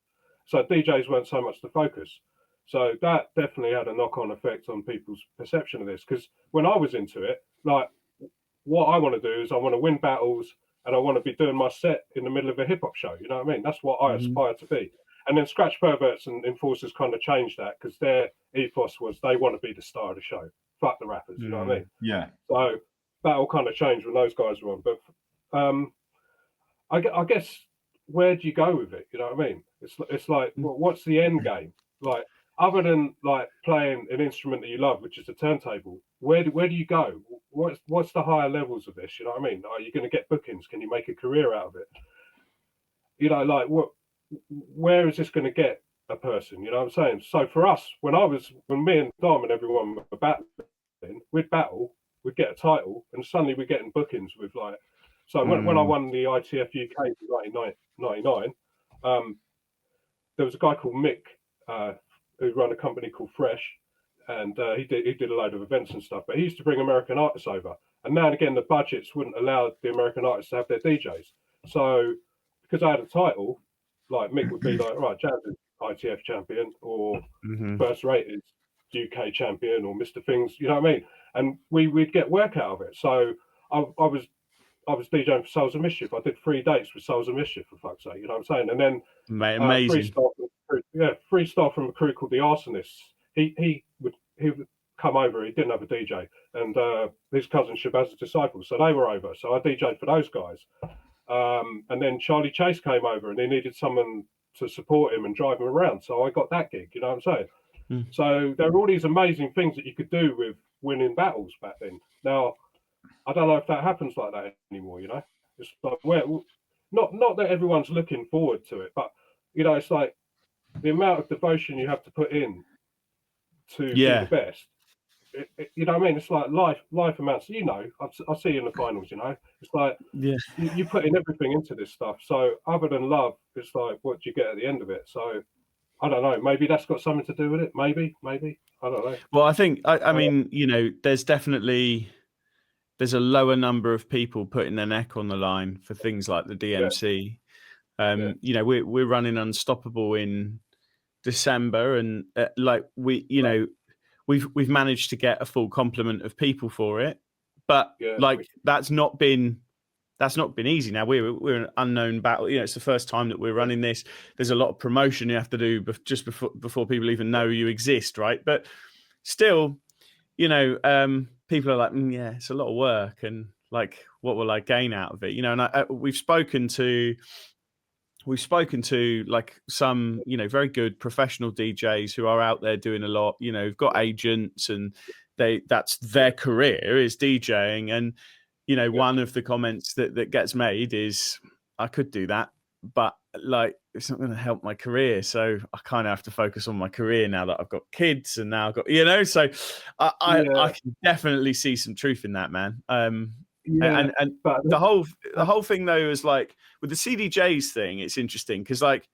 So DJs weren't so much the focus. So that definitely had a knock-on effect on people's perception of this. Because when I was into it, like, what I want to do is I want to win battles and I want to be doing my set in the middle of a hip-hop show. You know what I mean? That's what I aspire to be. And then Scratch Perverts and Enforcers kind of changed that because their ethos was they want to be the star of the show. Fuck the rappers, you know what I mean? Yeah. So that all kind of changed when those guys were on. But I guess, where do you go with it? You know what I mean? It's like, well, what's the end game? Like, other than like playing an instrument that you love, which is a turntable, where do you go? What's the higher levels of this? You know what I mean? Are you going to get bookings? Can you make a career out of it? You know, like where is this going to get a person? You know what I'm saying? So for us, when me and Dom and everyone were battling, we'd battle, we'd get a title, and suddenly we're getting bookings with like. So when I won the ITF UK in 1999, there was a guy called Mick who ran a company called Fresh, and he did a load of events and stuff. But he used to bring American artists over, and now and again the budgets wouldn't allow the American artists to have their DJs. So because I had a title, like Mick would be like, right, Jazz is ITF champion, or First Rate is UK champion, or Mr. Things, you know what I mean? And we'd get work out of it. So I was DJing for Souls of Mischief. I did 3 dates with Souls of Mischief, for fuck's sake, you know what I'm saying? And then amazing. Freestyle from a crew called the Arsonists. He would come over. He didn't have a DJ, and his cousin Shabazz Disciples, so they were over. So I DJ'd for those guys. And then Charlie Chase came over, and he needed someone to support him and drive him around. So I got that gig. You know what I'm saying? So there are all these amazing things that you could do with winning battles back then. Now, I don't know if that happens like that anymore, you know? It's like, not that everyone's looking forward to it, but, you know, it's like the amount of devotion you have to put in to be the best. You know what I mean? It's like life amounts, you know, I see you in the finals, you know? It's like, you put in everything into this stuff. So other than love, it's like, what do you get at the end of it? So I don't know. Maybe that's got something to do with it. Maybe. I don't know. Well, I think, I mean, you know, there's a lower number of people putting their neck on the line for things like the DMC. You know, we're running Unstoppable in December, and we've managed to get a full complement of people for it, but that's not been easy. Now we're an unknown battle. You know, it's the first time that we're running this. There's a lot of promotion you have to do just before people even know you exist, right? But still, you know, people are like, it's a lot of work, and like, what will I gain out of it? You know, and we've spoken to like some, you know, very good professional DJs who are out there doing a lot. You know, who've got agents, and that's their career is DJing. And you know, one of the comments that gets made is, I could do that, but like, it's not going to help my career. So I kind of have to focus on my career now that I've got kids, and now I've got, you know, so I can definitely see some truth in that, man. But the whole thing though is like with the CDJs thing, it's interesting because like,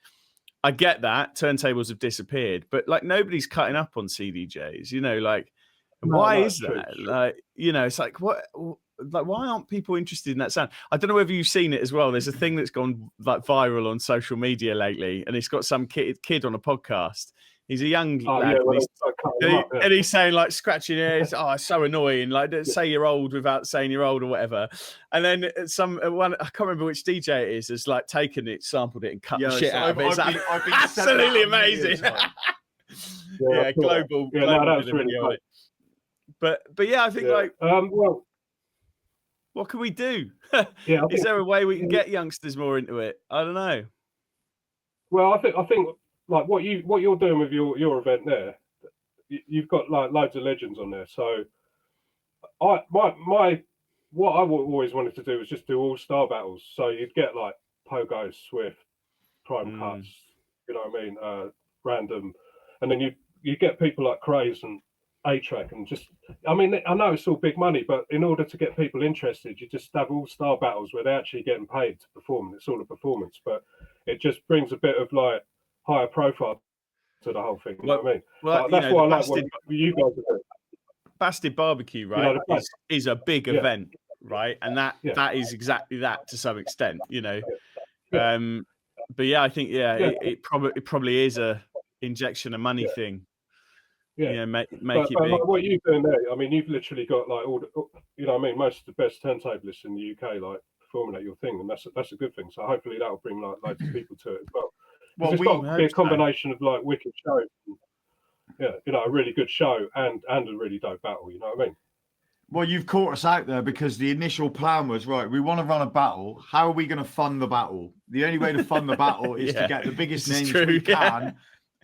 I get that turntables have disappeared, but like nobody's cutting up on CDJs, you know, like why is that? True. Like, you know, it's like, what? Like, why aren't people interested in that sound? I don't know whether you've seen it as well. There's a thing that's gone like viral on social media lately, and it's got some kid on a podcast. He's a young lad, and he's saying like scratching ears. Oh, it's so annoying. Like, say you're old without saying you're old or whatever. And then one, I can't remember which DJ it is, has like taken it, sampled it, and cut the shit out of it. I've been absolutely amazing. Global. Yeah, no, that was really funny. But yeah, I think like what can we do? Is there a way we can get youngsters more into it? I don't know. Well, I think like what you're doing with your event there, you've got like loads of legends on there. So what I always wanted to do was just do all star battles. So you'd get like Pogo, Swift, Prime Cuts, you know what I mean, random, and then you get people like Craze and A-Track, and just, I mean, I know it's all big money, but in order to get people interested, you just have all-star battles where they're actually getting paid to perform, and it's all a performance, but it just brings a bit of like higher profile to the whole thing, you know what I mean? Well, that's why I like what you guys are doing. Bastard Barbecue, right, is a big event, right? And that is exactly that to some extent, you know. But yeah, I think it probably is a injection of money thing. Yeah, make it big. Like what you're doing there, I mean, you've literally got like all the, you know what I mean, most of the best turntablists in the UK like performing at your thing, and that's a good thing. So hopefully that'll bring like loads of people to it as well. Well, it's got to be a combination of like wicked shows, and, you know, a really good show and a really dope battle. You know what I mean? Well, you've caught us out there because the initial plan was, right, we want to run a battle. How are we going to fund the battle? The only way to fund the battle is to get the biggest names we can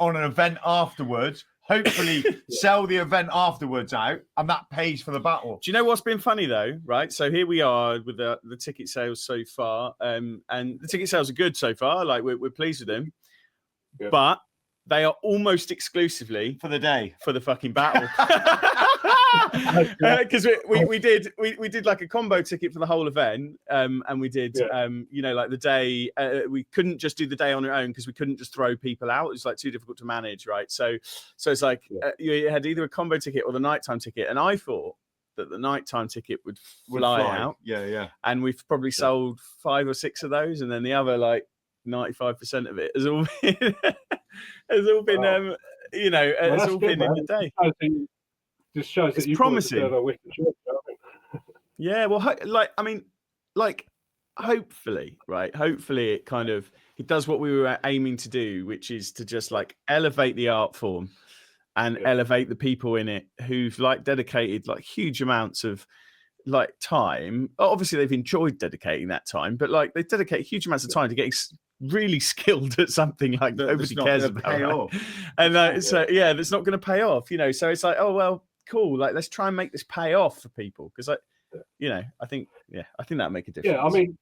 on an event afterwards. Hopefully, sell the event afterwards out, and that pays for the battle. Do you know what's been funny though? Right, so here we are with the ticket sales so far, and the ticket sales are good so far. Like we're pleased with them, but they are almost exclusively For the day. for the fucking battle. Because we did like a combo ticket for the whole event, and we did you know, like the day we couldn't just do the day on our own because we couldn't just throw people out. It was like too difficult to manage, right? So it's like you had either a combo ticket or the nighttime ticket, and I thought that the nighttime ticket would fly out. Yeah. And we've probably sold 5 or 6 of those, and then the other like 95% of it has all been Wow. you know, Well, it's that's all good, been in man. the day. Just shows It's that you promising. Yeah, well, hopefully, right? Hopefully, it does what we were aiming to do, which is to just like elevate the art form and elevate the people in it who've like dedicated like huge amounts of like time. Obviously, they've enjoyed dedicating that time, but like they dedicate huge amounts of time to getting really skilled at something like nobody cares about. Pay off. And that's not going to pay off, you know. So it's like, oh well, cool. Like let's try and make this pay off for people because, like, you know, I think that'd make a difference. Yeah, I mean,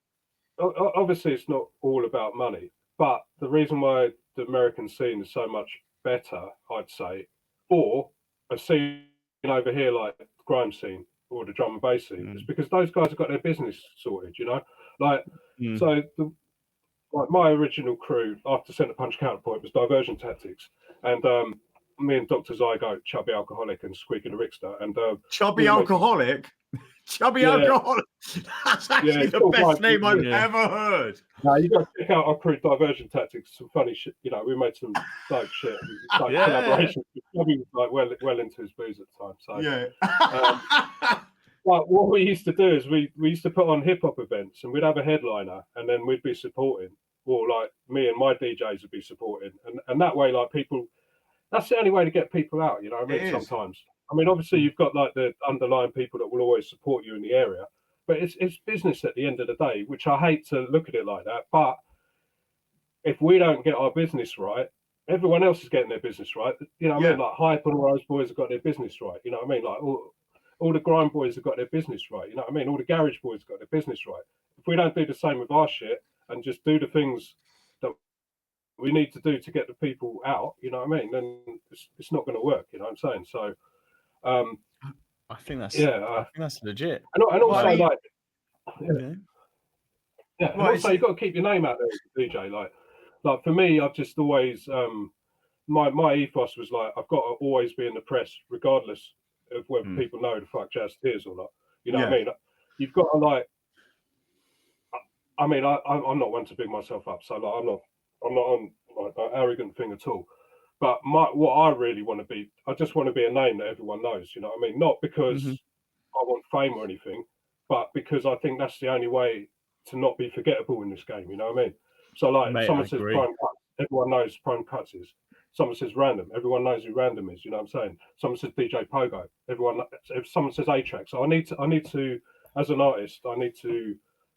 obviously it's not all about money, but the reason why the American scene is so much better, I'd say, or a scene over here like the grime scene or the drum and bass scene, is because those guys have got their business sorted, you know. Like, so like my original crew after Centre Punch Counterpoint was Diversion Tactics, and me and Dr. Zygote, Chubby Alcoholic, and Squeaky the Rickster, and Chubby Alcoholic. Chubby Alcoholic. That's actually the best name I've ever heard. No, you got to check out our crew, Diversion Tactics. Some funny shit. You know, we made some dope shit. Like collaborations. Chubby was like well into his booze at the time. So but what we used to do is we used to put on hip hop events, and we'd have a headliner, and then we'd be supporting, or like me and my DJs would be supporting, and that way, like people, that's the only way to get people out. You know what I mean? Sometimes. I mean, obviously, you've got like the underlying people that will always support you in the area, but it's business at the end of the day, which I hate to look at it like that. But if we don't get our business right, everyone else is getting their business right. You know what I mean? Like Hype and all those boys have got their business right. You know what I mean? Like all the grime boys have got their business right. You know what I mean? All the garage boys have got their business right. If we don't do the same with our shit and just do the things that we need to do to get the people out, you know what I mean? Then it's not going to work. You know what I'm saying? So. I think that's legit. And also, also you've got to keep your name out there, DJ. Like for me, I've just always my ethos was like I've got to always be in the press, regardless of whether people know the fuck Jehst is or not. You know what I mean? You've got to like. I mean, I'm not one to big myself up, so like I'm not on like an arrogant thing at all. But what I really want to be, I just want to be a name that everyone knows, you know what I mean? Not because I want fame or anything, but because I think that's the only way to not be forgettable in this game, you know what I mean? So like someone says Prime Cuts, everyone knows Prime Cuts is. Someone says Random, everyone knows who Random is, you know what I'm saying? Someone says DJ Pogo, if someone says A-Track. So I need to, as an artist, I need to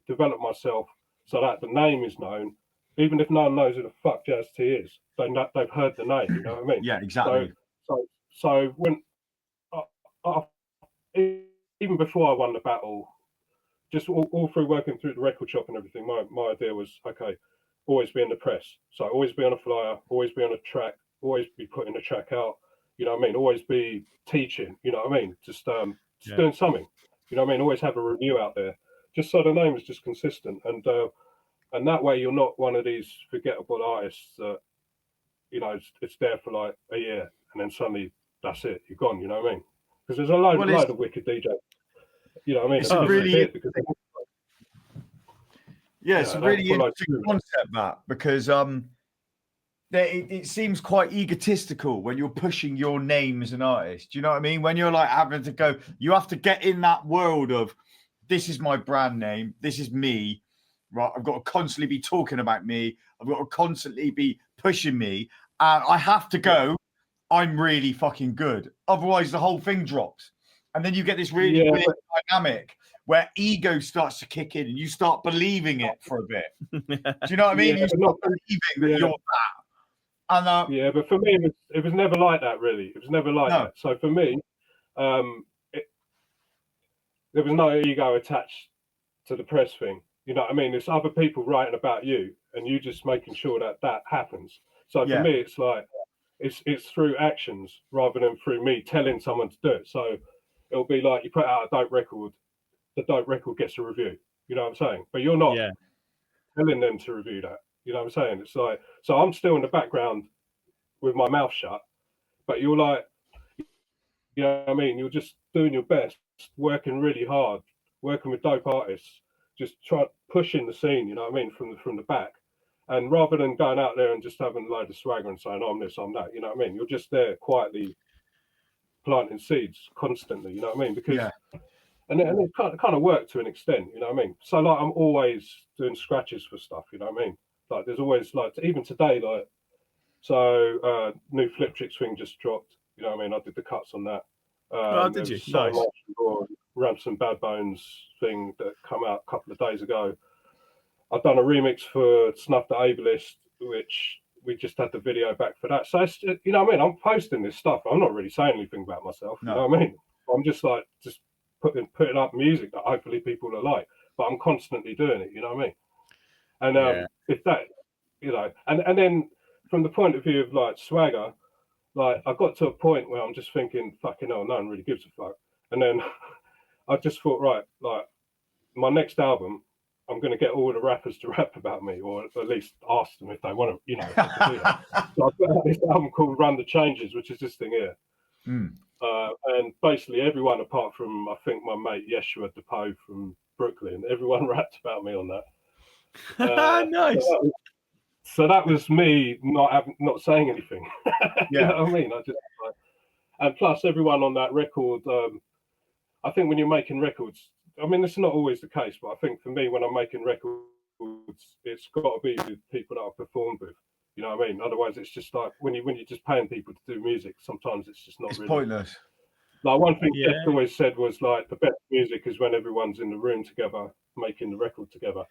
develop myself so that the name is known. Even if no one knows who the fuck Jehst is, they've heard the name. You know what I mean? Yeah, exactly. So when even before I won the battle, just all through working through the record shop and everything, my idea was okay, always be in the press. So always be on a flyer, always be on a track, always be putting a track out. You know what I mean? Always be teaching. You know what I mean? Just doing something. You know what I mean? Always have a review out there, just so the name is just consistent and that way you're not one of these forgettable artists that, you know, it's there for like a year and then suddenly that's it, you're gone, you know what I mean? Because there's a load of wicked DJs, you know what I mean? It's a really interesting concept, that, because it seems quite egotistical when you're pushing your name as an artist. Do you know what I mean? When you're like having to go, you have to get in that world of this is my brand name, this is me. Right, I've got to constantly be talking about me. I've got to constantly be pushing me. And I have to go, I'm really fucking good. Otherwise, the whole thing drops. And then you get this really weird dynamic where ego starts to kick in and you start believing it for a bit. Do you know what I mean? You start believing that you're that. And yeah, but for me, it was never like that. Really, it was never like that. So for me, there was no ego attached to the press thing. You know what I mean? It's other people writing about you, and you just making sure that happens. So for me, it's like it's through actions rather than through me telling someone to do it. So it'll be like you put out a dope record, the dope record gets a review. You know what I'm saying? But you're not telling them to review that. You know what I'm saying? It's like, so I'm still in the background with my mouth shut, but you're like, you know what I mean? You're just doing your best, working really hard, working with dope artists, just try pushing the scene, you know what I mean, from the back. And rather than going out there and just having a load of swagger and saying, I'm this, I'm that, you know what I mean? You're just there quietly planting seeds constantly, you know what I mean? Because and it kind of worked to an extent, you know what I mean? So like I'm always doing scratches for stuff, you know what I mean? Like there's always like, even today, like, so new Fliptrix thing just dropped, you know what I mean? I did the cuts on that. Did you? Nice. Ransom Badbonez thing that come out a couple of days ago. I've done a remix for Snuff the Ableist, which we just had the video back for that. So it's, you know what I mean? I'm posting this stuff. I'm not really saying anything about myself. You know what I mean? I'm just like putting up music that hopefully people will like. But I'm constantly doing it. You know what I mean? And if that, you know, and then from the point of view of like swagger, like I got to a point where I'm just thinking, fucking hell, no one really gives a fuck. And then I just thought, right, like my next album, I'm going to get all the rappers to rap about me, or at least ask them if they want to, you know. If they can do that. So I put out this album called Run the Changes, which is this thing here. And basically everyone apart from, I think, my mate Yeshua DePoe from Brooklyn, everyone rapped about me on that. Nice. So that was me not saying anything. You know what I mean? I just and plus everyone on that record. I think when you're making records, I mean, this is not always the case, but I think for me, when I'm making records, it's got to be with people that I've performed with. You know what I mean? Otherwise, it's just like when you're just paying people to do music, sometimes it's just not. It's really pointless. Like one thing Jehst always said was like the best music is when everyone's in the room together making the record together.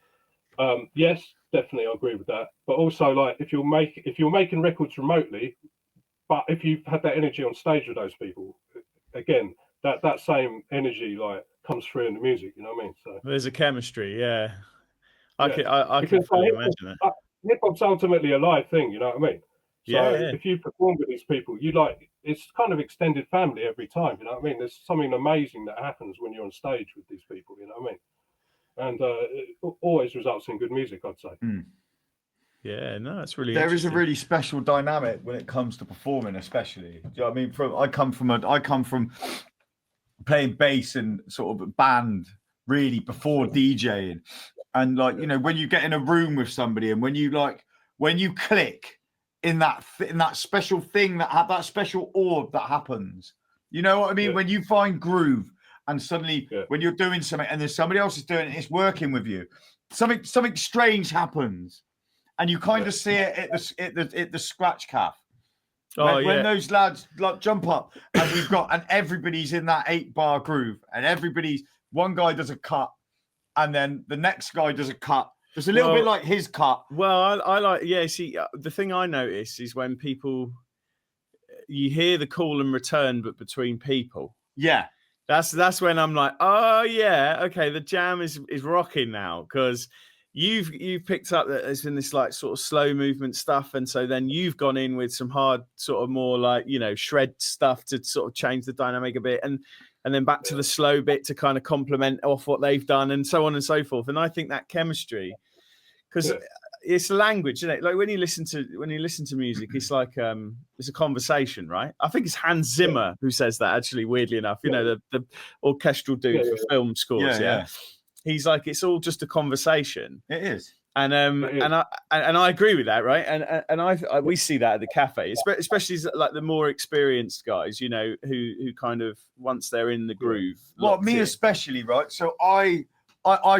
Yes, definitely, I agree with that. But also, like if you're making records remotely, but if you've had that energy on stage with those people, again, that same energy like comes through in the music. You know what I mean? So there's a chemistry, I can fully imagine that. Hip hop's ultimately a live thing. You know what I mean? So if you perform with these people, it's kind of extended family every time. You know what I mean? There's something amazing that happens when you're on stage with these people. You know what I mean? And it always results in good music, I'd say. Yeah, no, it's really. There is a really special dynamic when it comes to performing, especially. Do you know what I mean? I come from playing bass and sort of a band really before DJing, and like you know when you get in a room with somebody and when you click in that special thing that special orb that happens. You know what I mean? When you find groove. And suddenly, when you're doing something, and there's somebody else is doing it, it's working with you. Something strange happens, and you kind of see it at the scratch calf. When those lads like jump up, and everybody's in that 8-bar groove, and one guy does a cut, and then the next guy does a cut. It's a little bit like his cut. Well, I like see the thing I notice is when people you hear the call and return, but between people. Yeah. That's when I'm like, oh yeah, okay, the jam is rocking now because you've picked up that there's been this like sort of slow movement stuff, and so then you've gone in with some hard sort of more like shred stuff to sort of change the dynamic a bit, and then back to the slow bit to kind of complement off what they've done, and so on and so forth. And I think that chemistry, because it's language, isn't it? Like when you listen to music, it's like it's a conversation, right? I think it's Hans Zimmer who says that. Actually, weirdly enough, the orchestral dude for film scores. He's like, it's all just a conversation. It is, and I agree with that, right? And we see that at the cafe, especially like the more experienced guys, who kind of once they're in the groove. Well, me especially, right? So I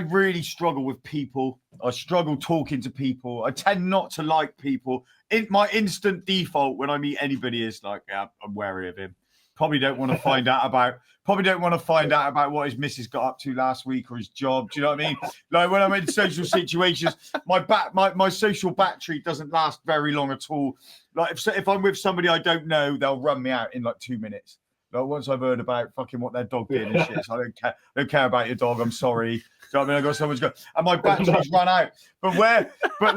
really struggle with people. I struggle talking to people. I tend not to like people. My instant default when I meet anybody is like, I'm wary of him. Probably don't want to find out about what his missus got up to last week or his job. Do you know what I mean? Like when I'm in social situations, my social battery doesn't last very long at all. Like if I'm with somebody I don't know, they'll run me out in like 2 minutes. Like once I've heard about fucking what their dog did and shit, so I don't care about your dog. I'm sorry. Do you know what I mean? I got someone's got, and my battery's run out. But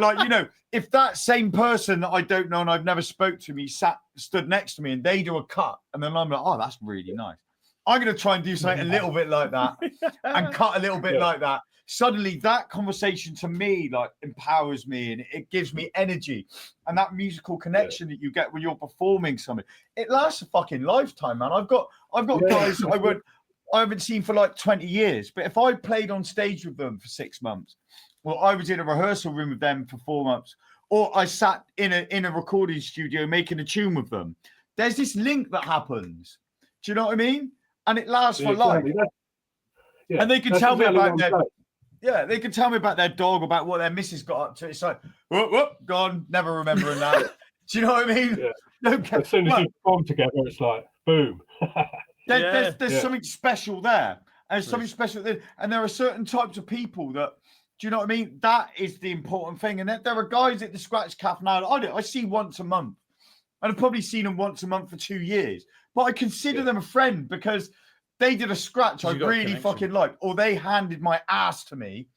like, you know, if that same person that I don't know and I've never spoke to me stood next to me and they do a cut, and then I'm like, oh, that's really nice. I'm going to try and do something a little bit like that and cut a little bit like that. Suddenly that conversation to me like empowers me and it gives me energy, and that musical connection that you get when you're performing something, it lasts a fucking lifetime, man. I've got guys I haven't seen for like 20 years, but if I played on stage with them for 6 months, or I was in a rehearsal room with them for 4 months, or I sat in a recording studio making a tune with them, there's this link that happens. Do you know what I mean? And it lasts for life. And they can tell me about they can tell me about their dog, about what their missus got up to. It's like, whoop, gone, never remembering that. Do you know what I mean? Yeah. As soon as you perform together, it's like, boom. There's something special there. And there's something special there. And there are certain types of people that, do you know what I mean? That is the important thing. And there are guys at the Scratch Cafe now I see once a month. And I've probably seen them once a month for 2 years. But I consider them a friend because they did a scratch I really fucking liked, or they handed my ass to me.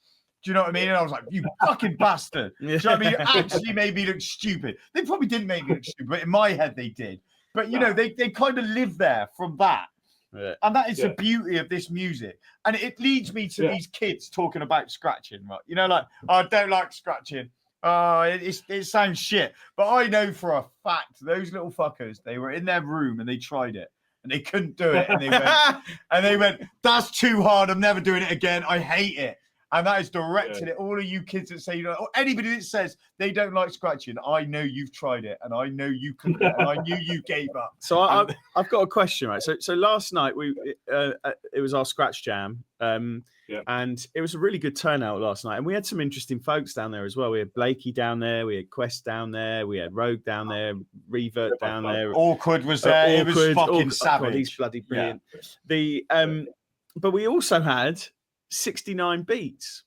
Do you know what I mean? And I was like, you fucking bastard. Do you know what I mean? It actually made me look stupid. They probably didn't make me look stupid, but in my head they did. But, you know, they kind of live there from that. Yeah. And that is the beauty of this music. And it leads me to these kids talking about scratching, right? You know, like, oh, I don't like scratching. Oh, it sounds shit. But I know for a fact, those little fuckers, they were in their room and they tried it. And they couldn't do it. And they went, that's too hard. I'm never doing it again. I hate it. And that is directed at all of you kids that say, or anybody that says they don't like scratching. I know you've tried it, and I know you couldn't, and I knew you gave up. So I've got a question, right? So last night it was our scratch jam, and it was a really good turnout last night, and we had some interesting folks down there as well. We had Blakey down there, we had Quest down there, we had Rogue down there, Revert down there. Awkward was there. It was fucking savage. God, he's bloody brilliant. But we also had 69 beats,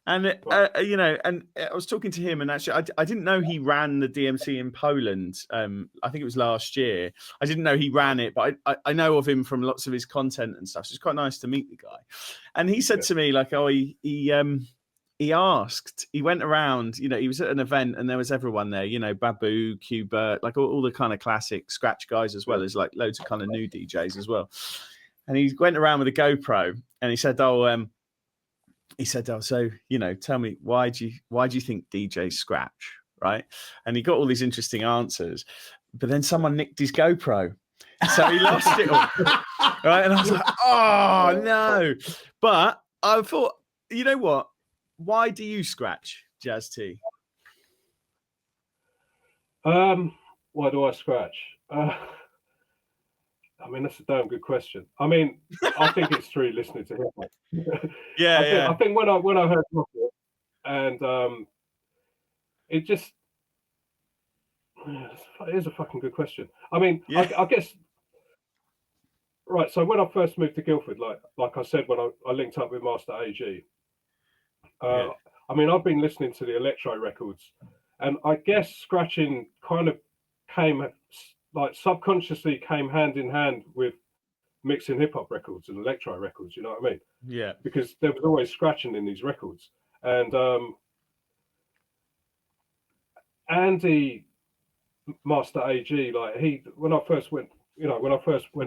and you know, and I was talking to him, and actually I didn't know he ran the DMC in Poland. I think it was last year. I didn't know he ran it, but I know of him from lots of his content and stuff, so it's quite nice to meet the guy. And he said to me, like, oh, he asked, he went around, you know, he was at an event and there was everyone there, you know, Babu, Qbert, like all the kind of classic scratch guys, as well as like loads of kind of new DJs as well. And he went around with a GoPro and he said, so, you know, tell me, why do you think DJs scratch, right? And he got all these interesting answers, but then someone nicked his GoPro, so he lost it all, right? And I was like, oh no! But I thought, you know what? Why do you scratch, Jazz T? Why do I scratch? I mean, that's a damn good question. I mean, I think it's through listening to hip hop. I think when I heard Rocket, and it just, it is a fucking good question. I mean, I guess, right. So when I first moved to Guildford, like I said, when I linked up with Master AG, I mean, I've been listening to the electro records, and I guess scratching kind of came, like, subconsciously came hand in hand with mixing hip hop records and electro records, you know what I mean? Yeah. Because there was always scratching in these records. And Andy, Master AG, like, when I first went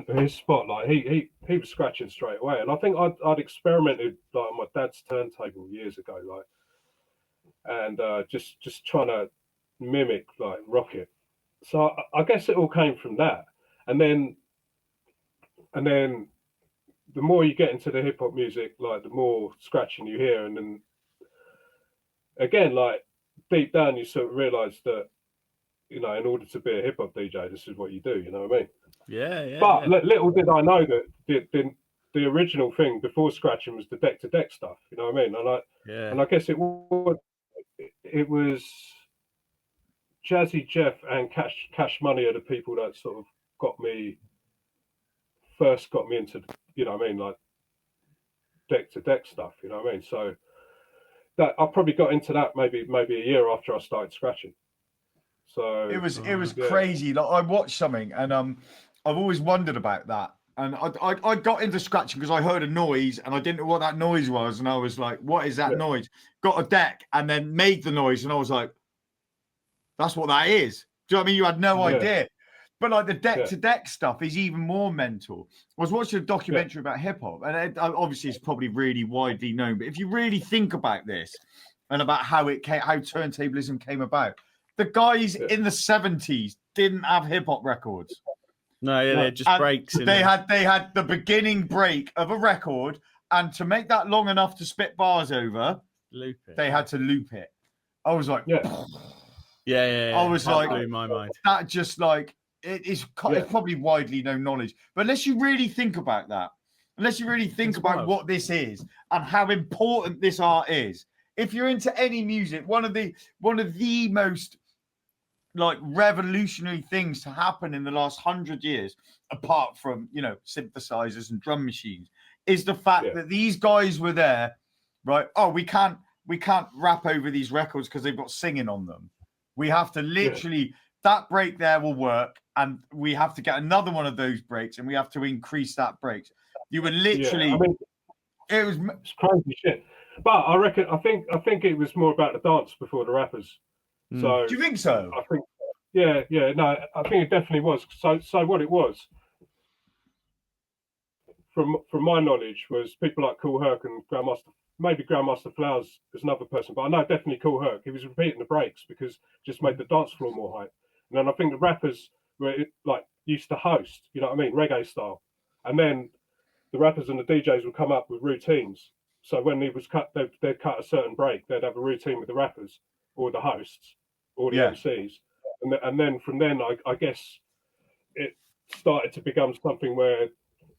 to his spot, like, he was scratching straight away. And I think I'd experimented, like, on my dad's turntable years ago, like, and just trying to mimic, like, Rocket. So I guess it all came from that. And then the more you get into the hip hop music, like, the more scratching you hear. And then again, like, deep down, you sort of realize that, you know, in order to be a hip hop DJ, this is what you do, you know what I mean? Yeah. But little did I know that the original thing before scratching was the deck to deck stuff, you know what I mean? And I guess it was Jazzy Jeff and Cash Money are the people that sort of got me first got me into, you know what I mean, like deck to deck stuff, you know what I mean? So that I probably got into that maybe a year after I started scratching. So it was crazy. Like I watched something, and I've always wondered about that. And I got into scratching because I heard a noise and I didn't know what that noise was, and I was like, "What is that noise?" Got a deck and then made the noise, and I was like, "That's what that is." Do you know what I mean? You had no idea. But like the deck to deck stuff is even more mental. I was watching a documentary about hip hop, and obviously it's probably really widely known. But if you really think about this and about how turntablism came about, the guys in the 70s didn't have hip hop records. No, they're just breaks. They had the beginning break of a record, and to make that long enough to spit bars over, loop it. They had to loop it. I was like, yeah. I was that like, blew my mind. That just like it's probably widely known knowledge, but unless you really think about that, unless you really think about what this is and how important this art is, if you're into any music, one of the most like revolutionary things to happen in the last 100 years, apart from, you know, synthesizers and drum machines, is the fact that these guys were there, right? Oh, we can't rap over these records because they've got singing on them. We have to literally, that break there will work, and we have to get another one of those breaks, and we have to increase that breaks. You were literally, I mean, it's crazy shit. But I think it was more about the dance before the rappers. So do you think so? I think, no, I think it definitely was. So what it was, from my knowledge, was people like Cool Herc and Grandmaster Flowers is another person, but I know definitely Cool Herc. He was repeating the breaks because it just made the dance floor more hype. And then I think the rappers were like used to host, you know what I mean, reggae style, and then the rappers and the DJs would come up with routines. So when he was cut, they'd cut a certain break. They'd have a routine with the rappers or the hosts or the MCs, and then from then, I guess it started to become something where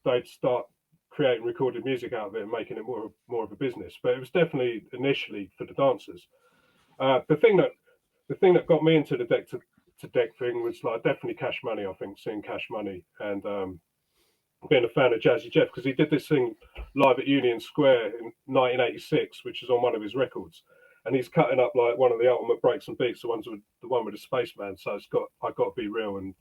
they'd start creating recorded music out of it and making it more of a business. But it was definitely initially for the dancers. The thing that got me into the deck to deck thing was like definitely Cash Money. I think seeing Cash Money and being a fan of Jazzy Jeff, because he did this thing live at Union Square in 1986, which is on one of his records, and he's cutting up like one of the ultimate breaks and beats, the one with the spaceman. So I got to be real and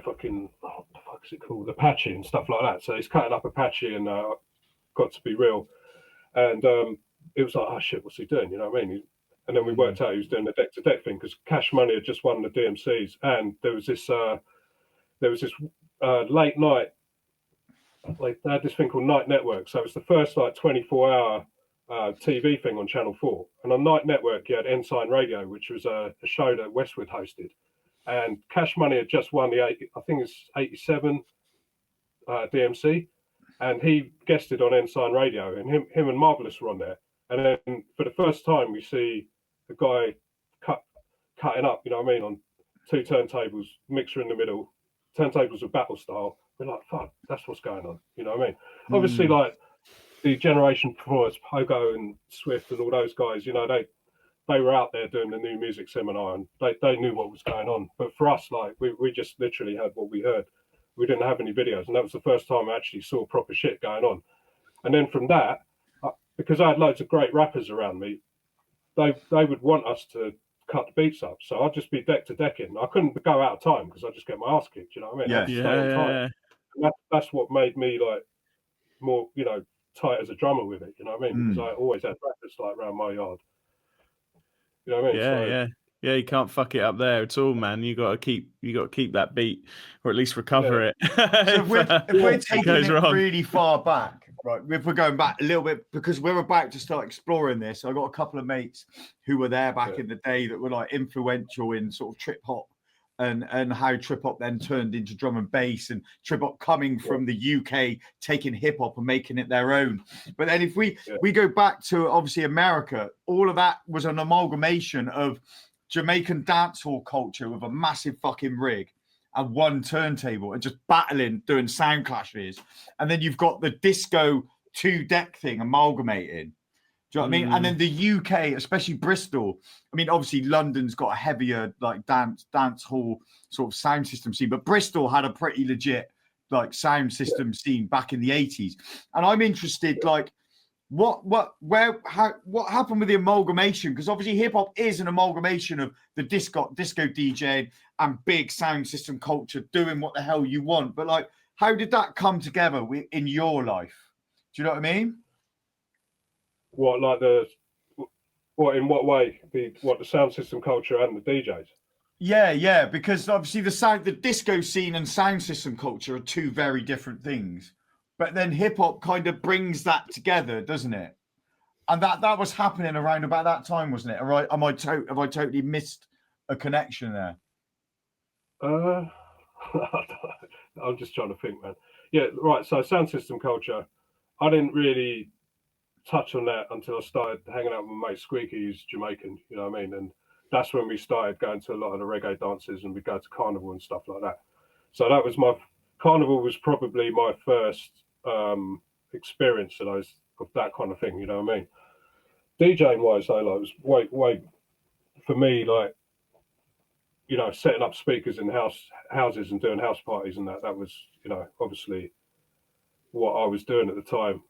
fucking what the fuck is it called, Apache and stuff like that. So he's cutting up Apache and got to be real, and it was like, oh shit, what's he doing? You know what I mean? And then we worked out he was doing the deck to deck thing because Cash Money had just won the DMCs, and there was this late night, like they had this thing called Night Network. So it was the first like 24-hour TV thing on Channel 4. And on Night Network, you had Ensign Radio, which was a show that Westwood hosted. And Cash Money had just won the 87 DMC, and he guested on Ensign Radio, and him and Marvelous were on there. And then for the first time, we see a guy cutting up, you know what I mean, on two turntables, mixer in the middle, turntables with battle style. We're like, fuck, that's what's going on. You know what I mean? Obviously, like the generation before us, Pogo and Swift and all those guys, you know, they were out there doing the new music seminar, and they knew what was going on. But for us, like we just literally had what we heard. We didn't have any videos, and that was the first time I actually saw proper shit going on. And then from that, because I had loads of great rappers around me, they would want us to cut the beats up. So I'd just be deck to decking. I couldn't go out of time because I'd just get my ass kicked. You know what I mean? Yeah. And that's what made me like more, you know, tight as a drummer with it. You know what I mean? Because I always had rappers like around my yard. You know what I mean? Yeah, you can't fuck it up there at all, man. You got to keep that beat, or at least recover it. So if we're taking it really far back, right? If we're going back a little bit, because we're about to start exploring this, I got a couple of mates who were there back in the day that were like influential in sort of trip hop, and how trip hop then turned into drum and bass, and trip hop coming from the UK, taking hip hop and making it their own. But then if we go back to obviously America, all of that was an amalgamation of Jamaican dancehall culture with a massive fucking rig and one turntable and just battling, doing sound clashes. And then you've got the disco 2-deck thing amalgamating. Do you know what I mean? And then the UK, especially Bristol. I mean, obviously London's got a heavier like dance hall sort of sound system scene, but Bristol had a pretty legit like sound system scene back in the 80s. And I'm interested, like, what happened with the amalgamation? Because obviously hip hop is an amalgamation of the disco DJing and big sound system culture doing what the hell you want. But like, how did that come together in your life? Do you know what I mean? What in what way? The sound system culture and the DJs? Yeah, because obviously the disco scene and sound system culture are two very different things. But then hip hop kind of brings that together, doesn't it? And that was happening around about that time, wasn't it? All right, have I totally missed a connection there? I'm just trying to think, man. Yeah, right. So sound system culture, I didn't really touch on that until I started hanging out with my mate Squeaky, who's Jamaican. You know what I mean? And that's when we started going to a lot of the reggae dances, and we go to carnival and stuff like that. So that was carnival was probably my first experience of that kind of thing. You know what I mean? DJing wise, though, like, it was way for me, like, you know, setting up speakers in houses and doing house parties and that was, you know, obviously what I was doing at the time.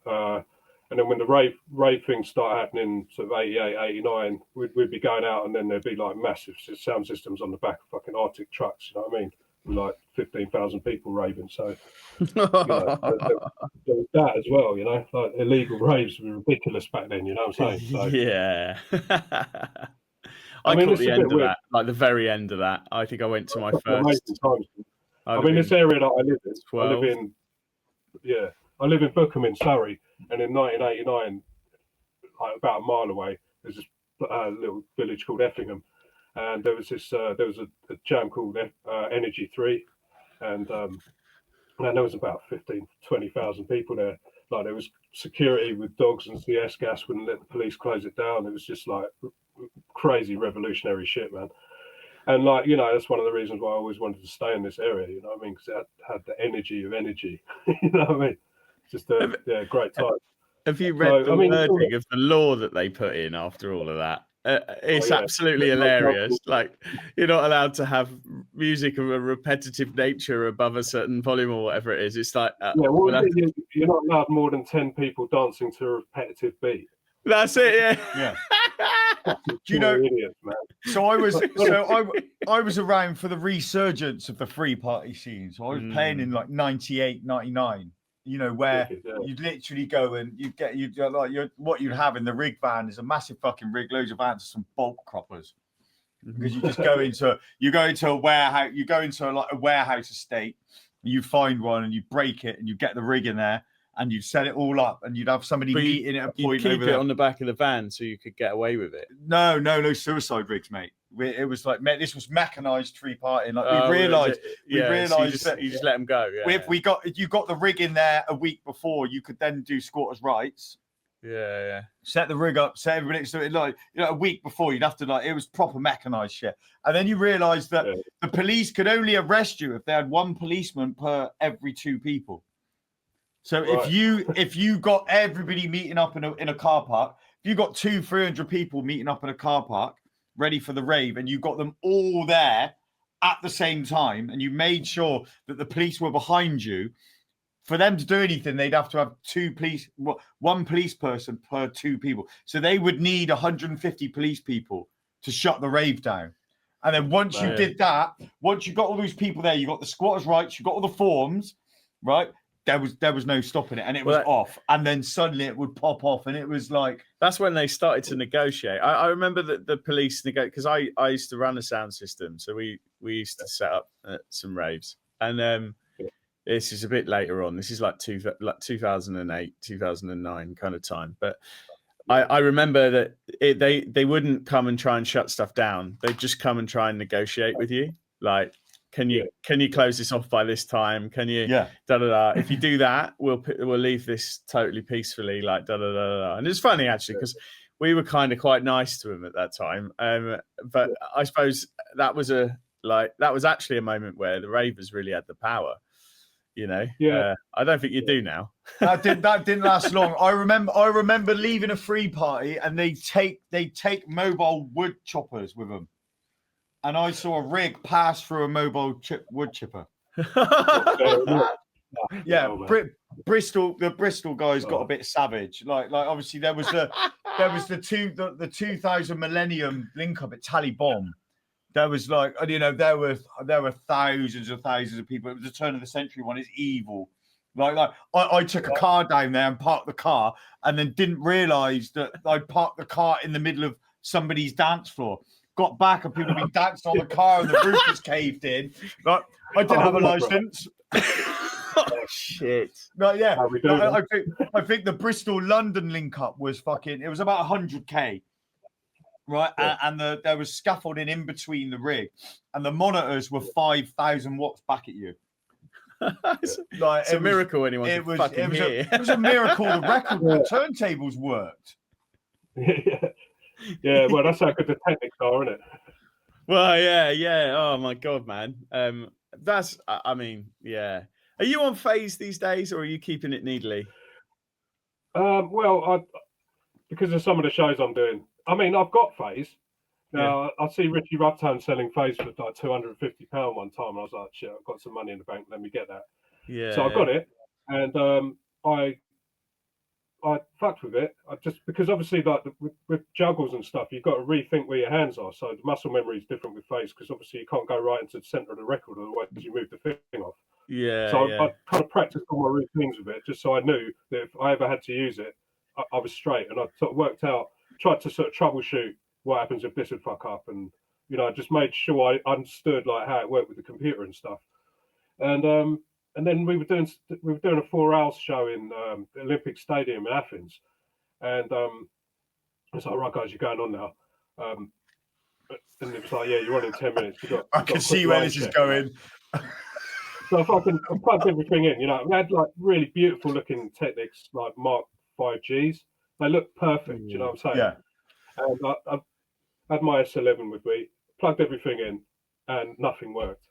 And then when the rave things start happening, sort of 88, 89, we'd be going out, and then there'd be like massive sound systems on the back of fucking Arctic trucks, you know what I mean? With like 15,000 people raving. So, you know, there was that as well, you know, like illegal raves were ridiculous back then, you know what I'm saying? So, yeah. I mean, caught the end of weird. that, like the very end of that. I think I went to my first. I mean, this area that I live in, I live in Bookham in Surrey, and in 1989, like about a mile away, there's this little village called Effingham, and there was a jam called Energy 3, and there was about 20,000 people there. Like, there was security with dogs and CS gas, wouldn't let the police close it down. It was just like crazy revolutionary shit, man. And like, you know, that's one of the reasons why I always wanted to stay in this area, you know what I mean? Because it had the energy of energy, you know what I mean? Just a great time. Have you read the wording of the law that they put in after all of that? It's absolutely hilarious. Like, you're not allowed to have music of a repetitive nature above a certain volume or whatever it is. It's like you're not allowed more than 10 people dancing to a repetitive beat. That's it. Yeah. Do you know? Idiots, man. So I was around for the resurgence of the free party scene. So I was playing in like 98, 99. You know, where you'd literally go and what you'd have in the rig van is a massive fucking rig, loads of vans, some bolt croppers. Because you just go into a warehouse, you go into a warehouse estate, and you find one and you break it and you get the rig in there and you'd set it all up and you'd have somebody meeting at a point keep over it on the back of the van so you could get away with it. No suicide rigs, mate. It was like, this was mechanized free party. Like, we realised that you just let them go. Yeah. If you got the rig in there a week before, you could then do squatters' rights. Yeah. Set the rig up, set everybody. So like, you know, a week before, you'd have to it was proper mechanized shit. And then you realise that the police could only arrest you if they had one policeman per every 2 people. So if you got everybody meeting up in a car park, if you got 200-300 people meeting up in a car park ready for the rave, and you got them all there at the same time, and you made sure that the police were behind you, for them to do anything, they'd have to have one police person per 2 people. So they would need 150 police people to shut the rave down. And then once you did that, once you got all those people there, you got the squatters' rights, you got all the forms, right? There was no stopping it, and it was off. And then suddenly it would pop off, and it was like, that's when they started to negotiate. I remember that the police because I used to run a sound system, so we used to set up some raves, and this is a bit later on. This is like 2008, 2009 kind of time. But I remember that they wouldn't come and try and shut stuff down. They'd just come and try and negotiate with you, like, Can you close this off by this time? Can you If you do that, we'll leave this totally peacefully, like da da da da. And it's funny actually because we were kind of quite nice to him at that time. But I suppose that was actually a moment where the ravers really had the power. You know, Yeah. I don't think you do now. That didn't last long. I remember leaving a free party and they take mobile wood choppers with them, and I saw a rig pass through a mobile wood chipper. Yeah, Bristol. The Bristol guys got a bit savage. Like obviously there was the 2000 Millennium link up at Tally Bomb. There was like, you know, there were thousands and thousands of people. It was the turn of the century one. It's evil. Like I took a car down there and parked the car, and then didn't realise that I parked the car in the middle of somebody's dance floor. Got back and people had been dancing on the car and the roof was caved in. Like, I didn't have a license. Oh, shit. No, yeah. I think the Bristol London link up was fucking. It was about 100k. Right, Yeah. and there was scaffolding in between the rig, and the monitors were 5,000 watts back at you. It's a miracle anyone it could was fucking hear. it was a miracle the turntables worked. Yeah, well, that's how good the techniques are, isn't it? Well, yeah. Oh my god, man. That's. I mean, yeah. Are you on phase these days, or are you keeping it needly? Well, because of some of the shows I'm doing. I mean, I've got phase. Now, I see Richie Rufftown selling phase for like £250 one time. And I was like, shit, I've got some money in the bank. Let me get that. Yeah. So I got it. And I fucked with it. Because obviously, like with juggles and stuff, you've got to rethink where your hands are. So the muscle memory is different with phase because obviously you can't go right into the centre of the record, otherwise you move the thing off. Yeah. So I kind of practiced all my routines with it just so I knew that if I ever had to use it, I was straight. And I sort of tried to sort of troubleshoot what happens if this would fuck up, and you know, I just made sure I understood like how it worked with the computer and stuff. And then we were doing a 4-hour show in the Olympic Stadium in Athens, and it's like, right guys, you're going on now. And it was like, yeah, you're on in 10 minutes. I can see where this is going. So I plugged everything in. You know, we had like really beautiful looking techniques like Mark 5Gs. They look perfect. You know what I'm saying? Yeah. And I had my S11 with me, plugged everything in, and nothing worked.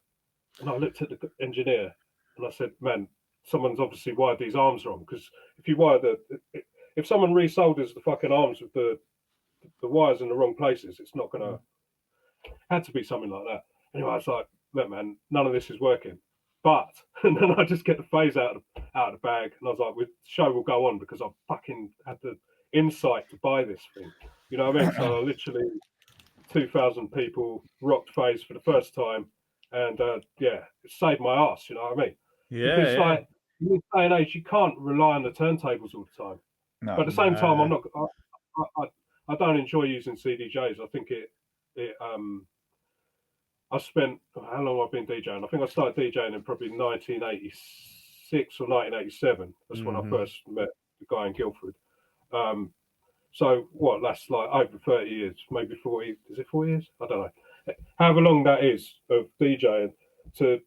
And I looked at the engineer and I said, man, someone's obviously wired these arms wrong. Because if you wire if someone resolders the fucking arms with the wires in the wrong places, it's not going to, had to be something like that. Anyway, I was like, look, man, none of this is working. But, and then I just get the phase out of the bag. And I was like, the show will go on because I fucking had the insight to buy this thing. You know what I mean? So I literally 2,000 people rocked phase for the first time, and it saved my ass. You know what I mean? Yeah. Because like in this day and age, you can't rely on the turntables all the time. No, but at the same time, I'm not. I don't enjoy using CDJs. I think I spent how long I've been DJing. I think I started DJing in probably 1986 or 1987. That's when I first met the guy in Guildford. So what? That's like over 30 years, maybe 40. Is it 4 years? I don't know. However long that is of DJing, for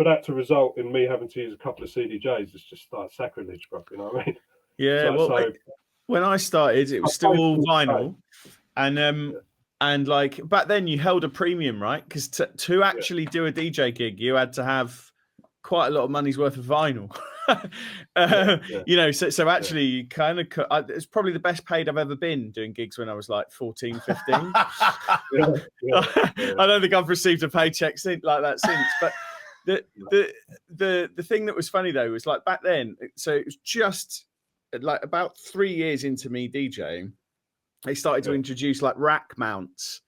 that to result in me having to use a couple of CDJs, it's just like sacrilege, bro. You know what I mean? Yeah. When I started, it was still all vinyl, and like back then you held a premium, right? Because to actually do a DJ gig, you had to have quite a lot of money's worth of vinyl. You know, so actually you kind of it's probably the best paid I've ever been doing gigs when I was like 14, 15. I don't think I've received a paycheck like that since. But the thing that was funny though was like back then, so it was just like about 3 years into me DJing, they started to introduce like rack mounts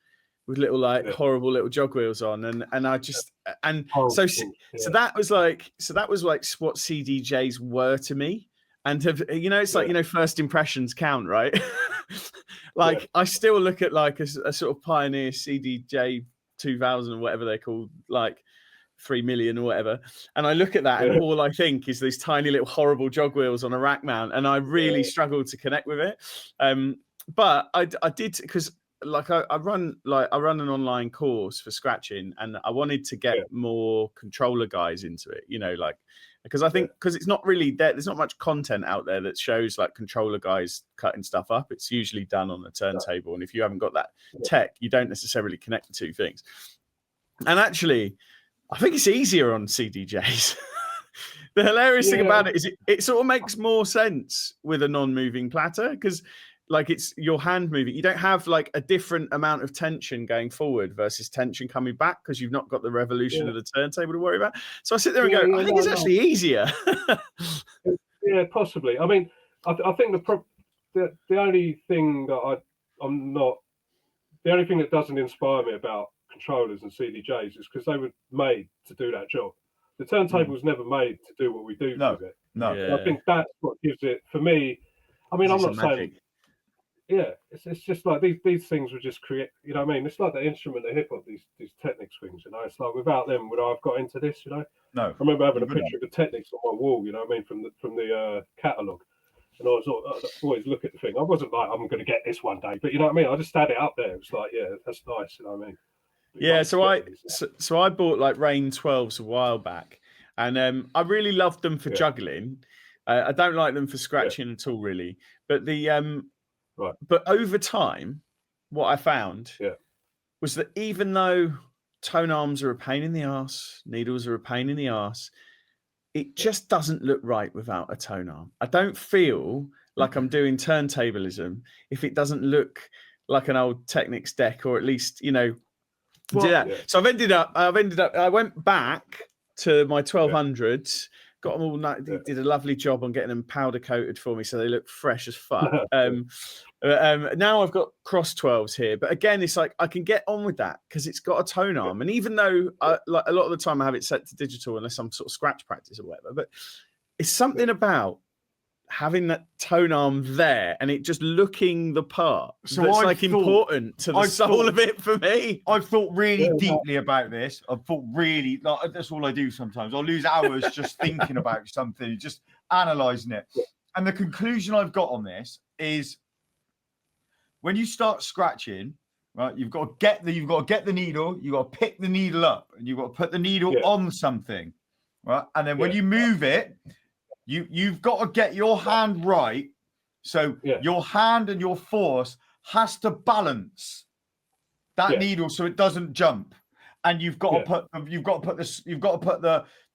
with little horrible little jog wheels on, and I just so that was like what CDJs were to me, and you know, it's like, you know, first impressions count, right? Like I still look at like a sort of Pioneer CDJ 2000 or whatever they're called, like 3 million or whatever, and I look at that and all I think is these tiny little horrible jog wheels on a rack mount, and I really struggled to connect with it. But I did, because like I run an online course for scratching, and I wanted to get more controller guys into it, you know, like, because I think because it's not really there's not much content out there that shows like controller guys cutting stuff up. It's usually done on a turntable, and if you haven't got that tech, you don't necessarily connect the two things. And actually, I think it's easier on CDJs. The hilarious thing Yeah. about it is it sort of makes more sense with a non-moving platter because like it's your hand moving. You don't have like a different amount of tension going forward versus tension coming back because you've not got the revolution of the turntable to worry about. So I sit there and go, I think it's actually easier. Yeah, possibly. I mean, I think the only thing that the only thing that doesn't inspire me about controllers and CDJs is because they were made to do that job. The turntable was never made to do what we do with it. No. Yeah. I think that's what gives it, for me, I mean, I'm not saying, it's just like these things were just create, you know what I mean? It's like the instrument of hip hop, these Technics things, you know? It's like without them, would I have got into this, you know? No. I remember having a picture of the Technics on my wall, you know what I mean, from the catalogue. And I always look at the thing. I wasn't like, I'm going to get this one day, but you know what I mean? I just had it up there. It was like, yeah, that's nice, you know what I mean? Yeah, so I bought like Rain 12s a while back, and I really loved them for juggling. I don't like them for scratching at all, really. But but over time, what I found was that even though tone arms are a pain in the arse, needles are a pain in the arse, it just doesn't look right without a tone arm. I don't feel like I'm doing turntablism if it doesn't look like an old Technics deck, or at least, you know, do that. So I went back to my 1200s, got them all nice. They did a lovely job on getting them powder coated for me, so they look fresh as fuck. Now I've got cross 12s here, but again, it's like I can get on with that because it's got a tone arm. And even though like a lot of the time I have it set to digital unless I'm sort of scratch practice or whatever, but it's something about having that tone arm there and it just looking the part. So it's like important to the soul of it for me. I've thought really deeply about this. I've thought really, like, that's all I do sometimes. I'll lose hours just thinking about something, just analysing it. And the conclusion I've got on this is when you start scratching, right, you've got to get the needle, you've got to pick the needle up, and you've got to put the needle on something, right? And then when you move it, you've got to get your hand right. So your hand and your force has to balance that needle so it doesn't jump. And you've got to put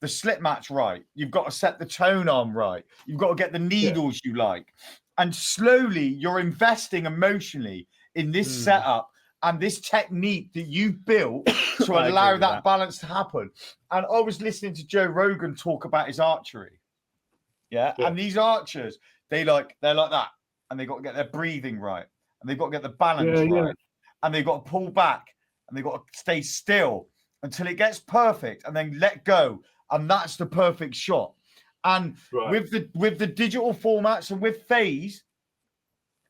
the slip match right. You've got to set the tone arm right. You've got to get the needles you like. And slowly you're investing emotionally in this setup and this technique that you've built to allow that balance to happen. And I was listening to Joe Rogan talk about his archery. And these archers, they're like that, and they've got to get their breathing right, and they've got to get the balance right, and they've got to pull back, and they've got to stay still until it gets perfect, and then let go, and that's the perfect shot. And with the digital formats and with phase,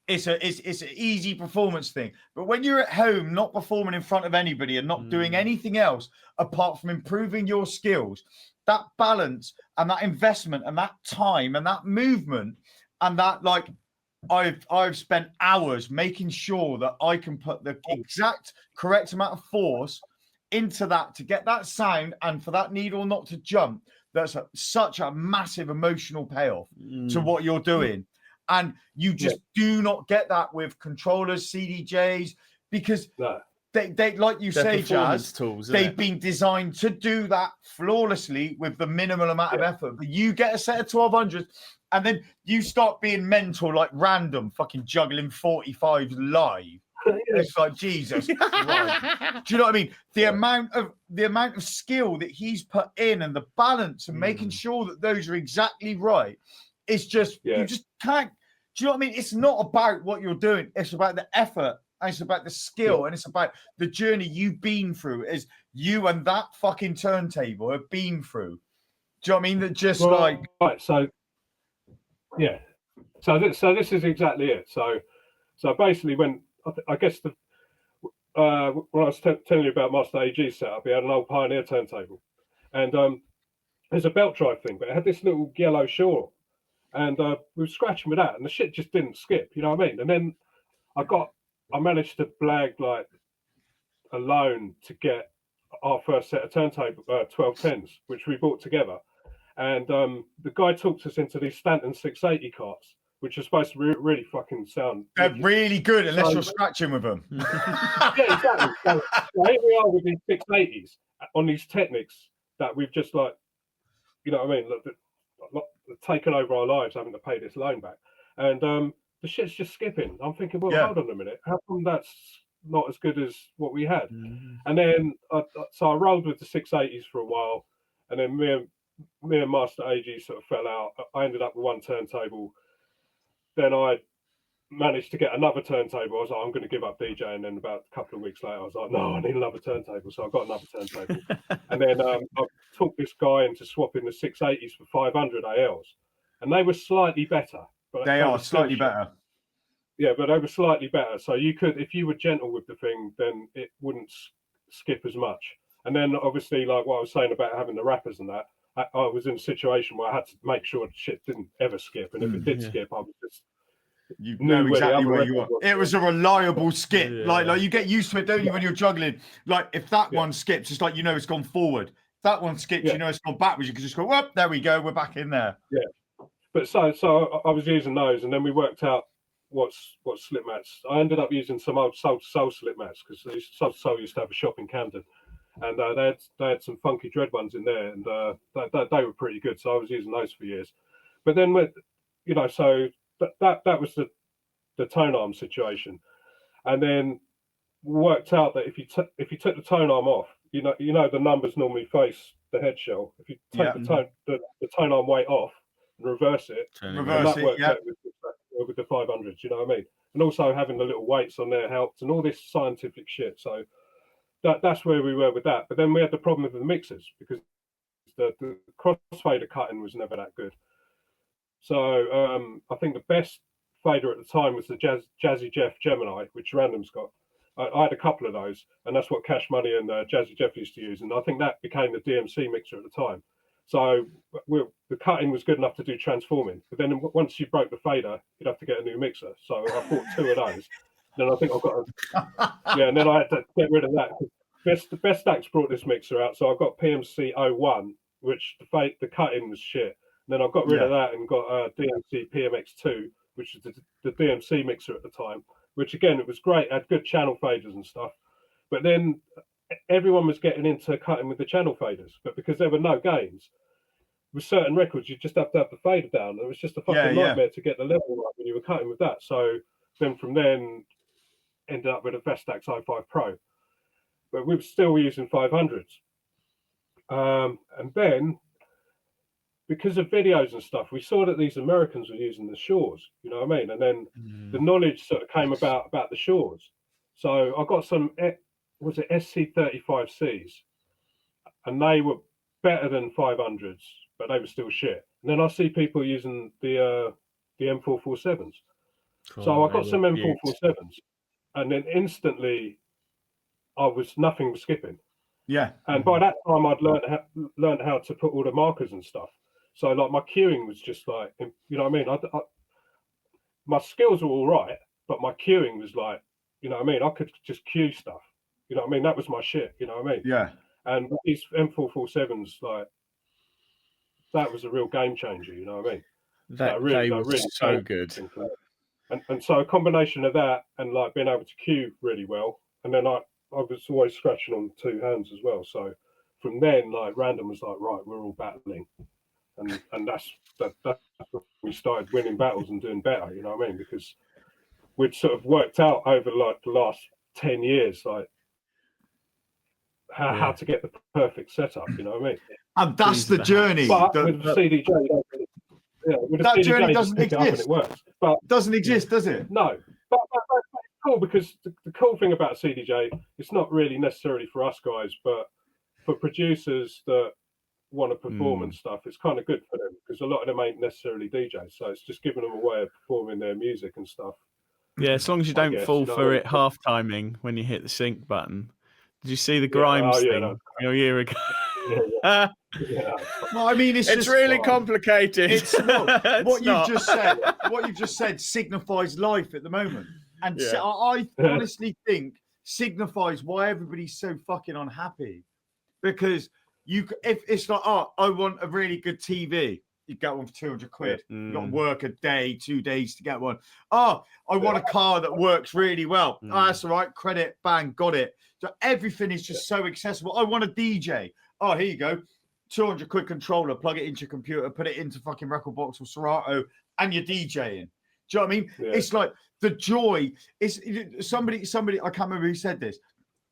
it's an easy performance thing. But when you're at home, not performing in front of anybody and not doing anything else apart from improving your skills, that balance and that investment and that time and that movement and that, like, I've spent hours making sure that I can put the exact correct amount of force into that to get that sound and for that needle not to jump. That's such a massive emotional payoff to what you're doing. And you just do not get that with controllers, CDJs, because they like you say, Jazz, tools, they've been designed to do that flawlessly with the minimal amount of effort. But you get a set of 1200s and then you start being mental, like random, fucking juggling 45s live. It's like, Jesus Christ. Do you know what I mean? The amount of skill that he's put in and the balance and making sure that those are exactly right. It's just, you just can't. Do you know what I mean? It's not about what you're doing. It's about the effort. And it's about the skill. And it's about the journey you've been through as you and that fucking turntable have been through. Do you know what I mean? That just Right. So, So this is exactly it. So basically when, I guess when I was telling you about Master AG's setup, he had an old Pioneer turntable. And there's a belt drive thing, but it had this little yellow shore. And we were scratching with that, and the shit just didn't skip, you know what I mean? And then I managed to blag like a loan to get our first set of turntable 1210s, which we bought together. And the guy talked us into these Stanton 680 carts, which are supposed to really fucking sound. They're really good unless you're scratching with them. Yeah, exactly. So here we are with these 680s on these Technics that we've just like, you know what I mean? taken over our lives having to pay this loan back. And the shit's just skipping. I'm thinking, well, hold on a minute. How come that's not as good as what we had? And then, so I rolled with the 680s for a while. And then me and Master AG sort of fell out. I ended up with one turntable. Then I managed to get another turntable. I was like, I'm going to give up DJ. And then about a couple of weeks later, I was like, no, I need another turntable. So I got another turntable. And then I talked this guy into swapping the 680s for 500 ALs. And they were slightly better. But they are slightly better. Yeah, but they were slightly better. So you could, if you were gentle with the thing, then it wouldn't skip as much. And then obviously, like what I was saying about having the wrappers and that, I was in a situation where I had to make sure the shit didn't ever skip. And if it did skip, I was just... You know exactly where you are. It was a reliable skip. Like you get used to it, don't you, when you're juggling? Like if that one skips, it's like, you know, it's gone forward. If that one skips, you know, it's gone backwards. You can just go, whoop, there we go. We're back in there. Yeah. But so I was using those, and then we worked out what slip mats. I ended up using some old Soul slip mats because Soul used to have a shop in Camden, and they had some funky dread ones in there, and they were pretty good. So I was using those for years. But then, you know, so that was the tone arm situation, and then worked out that if you took the tone arm off, you know the numbers normally face the head shell. If you take the tone arm weight off and reverse it, that worked out with the 500s. You know what I mean? And also having the little weights on there helped, and all this scientific shit. So that's where we were with that. But then we had the problem with the mixers because the crossfader cutting was never that good. So I think the best fader at the time was the Jazzy Jeff Gemini, which Random's got. I had a couple of those, and that's what Cash Money and Jazzy Jeff used to use. And I think that became the DMC mixer at the time. So the cutting was good enough to do transforming. But then once you broke the fader, you'd have to get a new mixer. So I bought two of those. Then I think I've got and then I had to get rid of that. The Best Stacks brought this mixer out. So I've got PMC 01, which the cutting was shit. And then I got rid of that and got DMC PMX2, which is the DMC mixer at the time, which again, it was great, had good channel faders and stuff. But then everyone was getting into cutting with the channel faders, but because there were no gains, with certain records, you just have to have the fader down. It was just a fucking nightmare to get the level right when you were cutting with that. So then from then, ended up with a Vestax i5 Pro. But we were still using 500s. And then, because of videos and stuff, we saw that these Americans were using the Shores, you know what I mean? And then the knowledge sort of came about the Shores. So I got some, was it SC35Cs? And they were better than 500s, but they were still shit. And then I see people using the M447s. Cool, so I got some M447s, and then instantly nothing was skipping. Yeah. And by that time, I'd learned how to put all the markers and stuff. So like my queuing was just like, you know what I mean? My skills were all right, but my queuing was like, you know what I mean? I could just queue stuff. You know what I mean? That was my shit. You know what I mean? Yeah. And these M447s, like, that was a real game changer. You know what I mean? That really so good. And so a combination of that and like being able to queue really well, and then I was always scratching on two hands as well. So from then, like Random was like, right, we're all battling, and that's when we started winning battles and doing better. You know what I mean? Because we'd sort of worked out over like the last 10 years, like how to get the perfect setup. You know what I mean? And that's the journey. But with CDJ, that CDJ, journey doesn't exist. It works, but doesn't exist, does it? No. But it's cool because the cool thing about CDJ, it's not really necessarily for us guys, but for producers that want to perform and stuff, it's kind of good for them because a lot of them ain't necessarily DJs, so it's just giving them a way of performing their music and stuff. Yeah, as long as you don't fall for it half timing when you hit the sync button. Did you see the Grimes thing a year ago? Well, I mean, it's really complicated. It's not. What you've just said signifies life at the moment, and so I honestly think signifies why everybody's so fucking unhappy. Because if it's like, oh, I want a really good TV, you get one for 200 quid. You got to work a day, 2 days to get one. Oh, I want a car that works really well. Oh, that's all right. Credit, bang, got it. So everything is just so accessible. I want a DJ. Oh, here you go. 200 quid controller, plug it into your computer, put it into fucking record box or Serato, and you're DJing. Do you know what I mean? Yeah. It's like the joy. It's somebody. I can't remember who said this,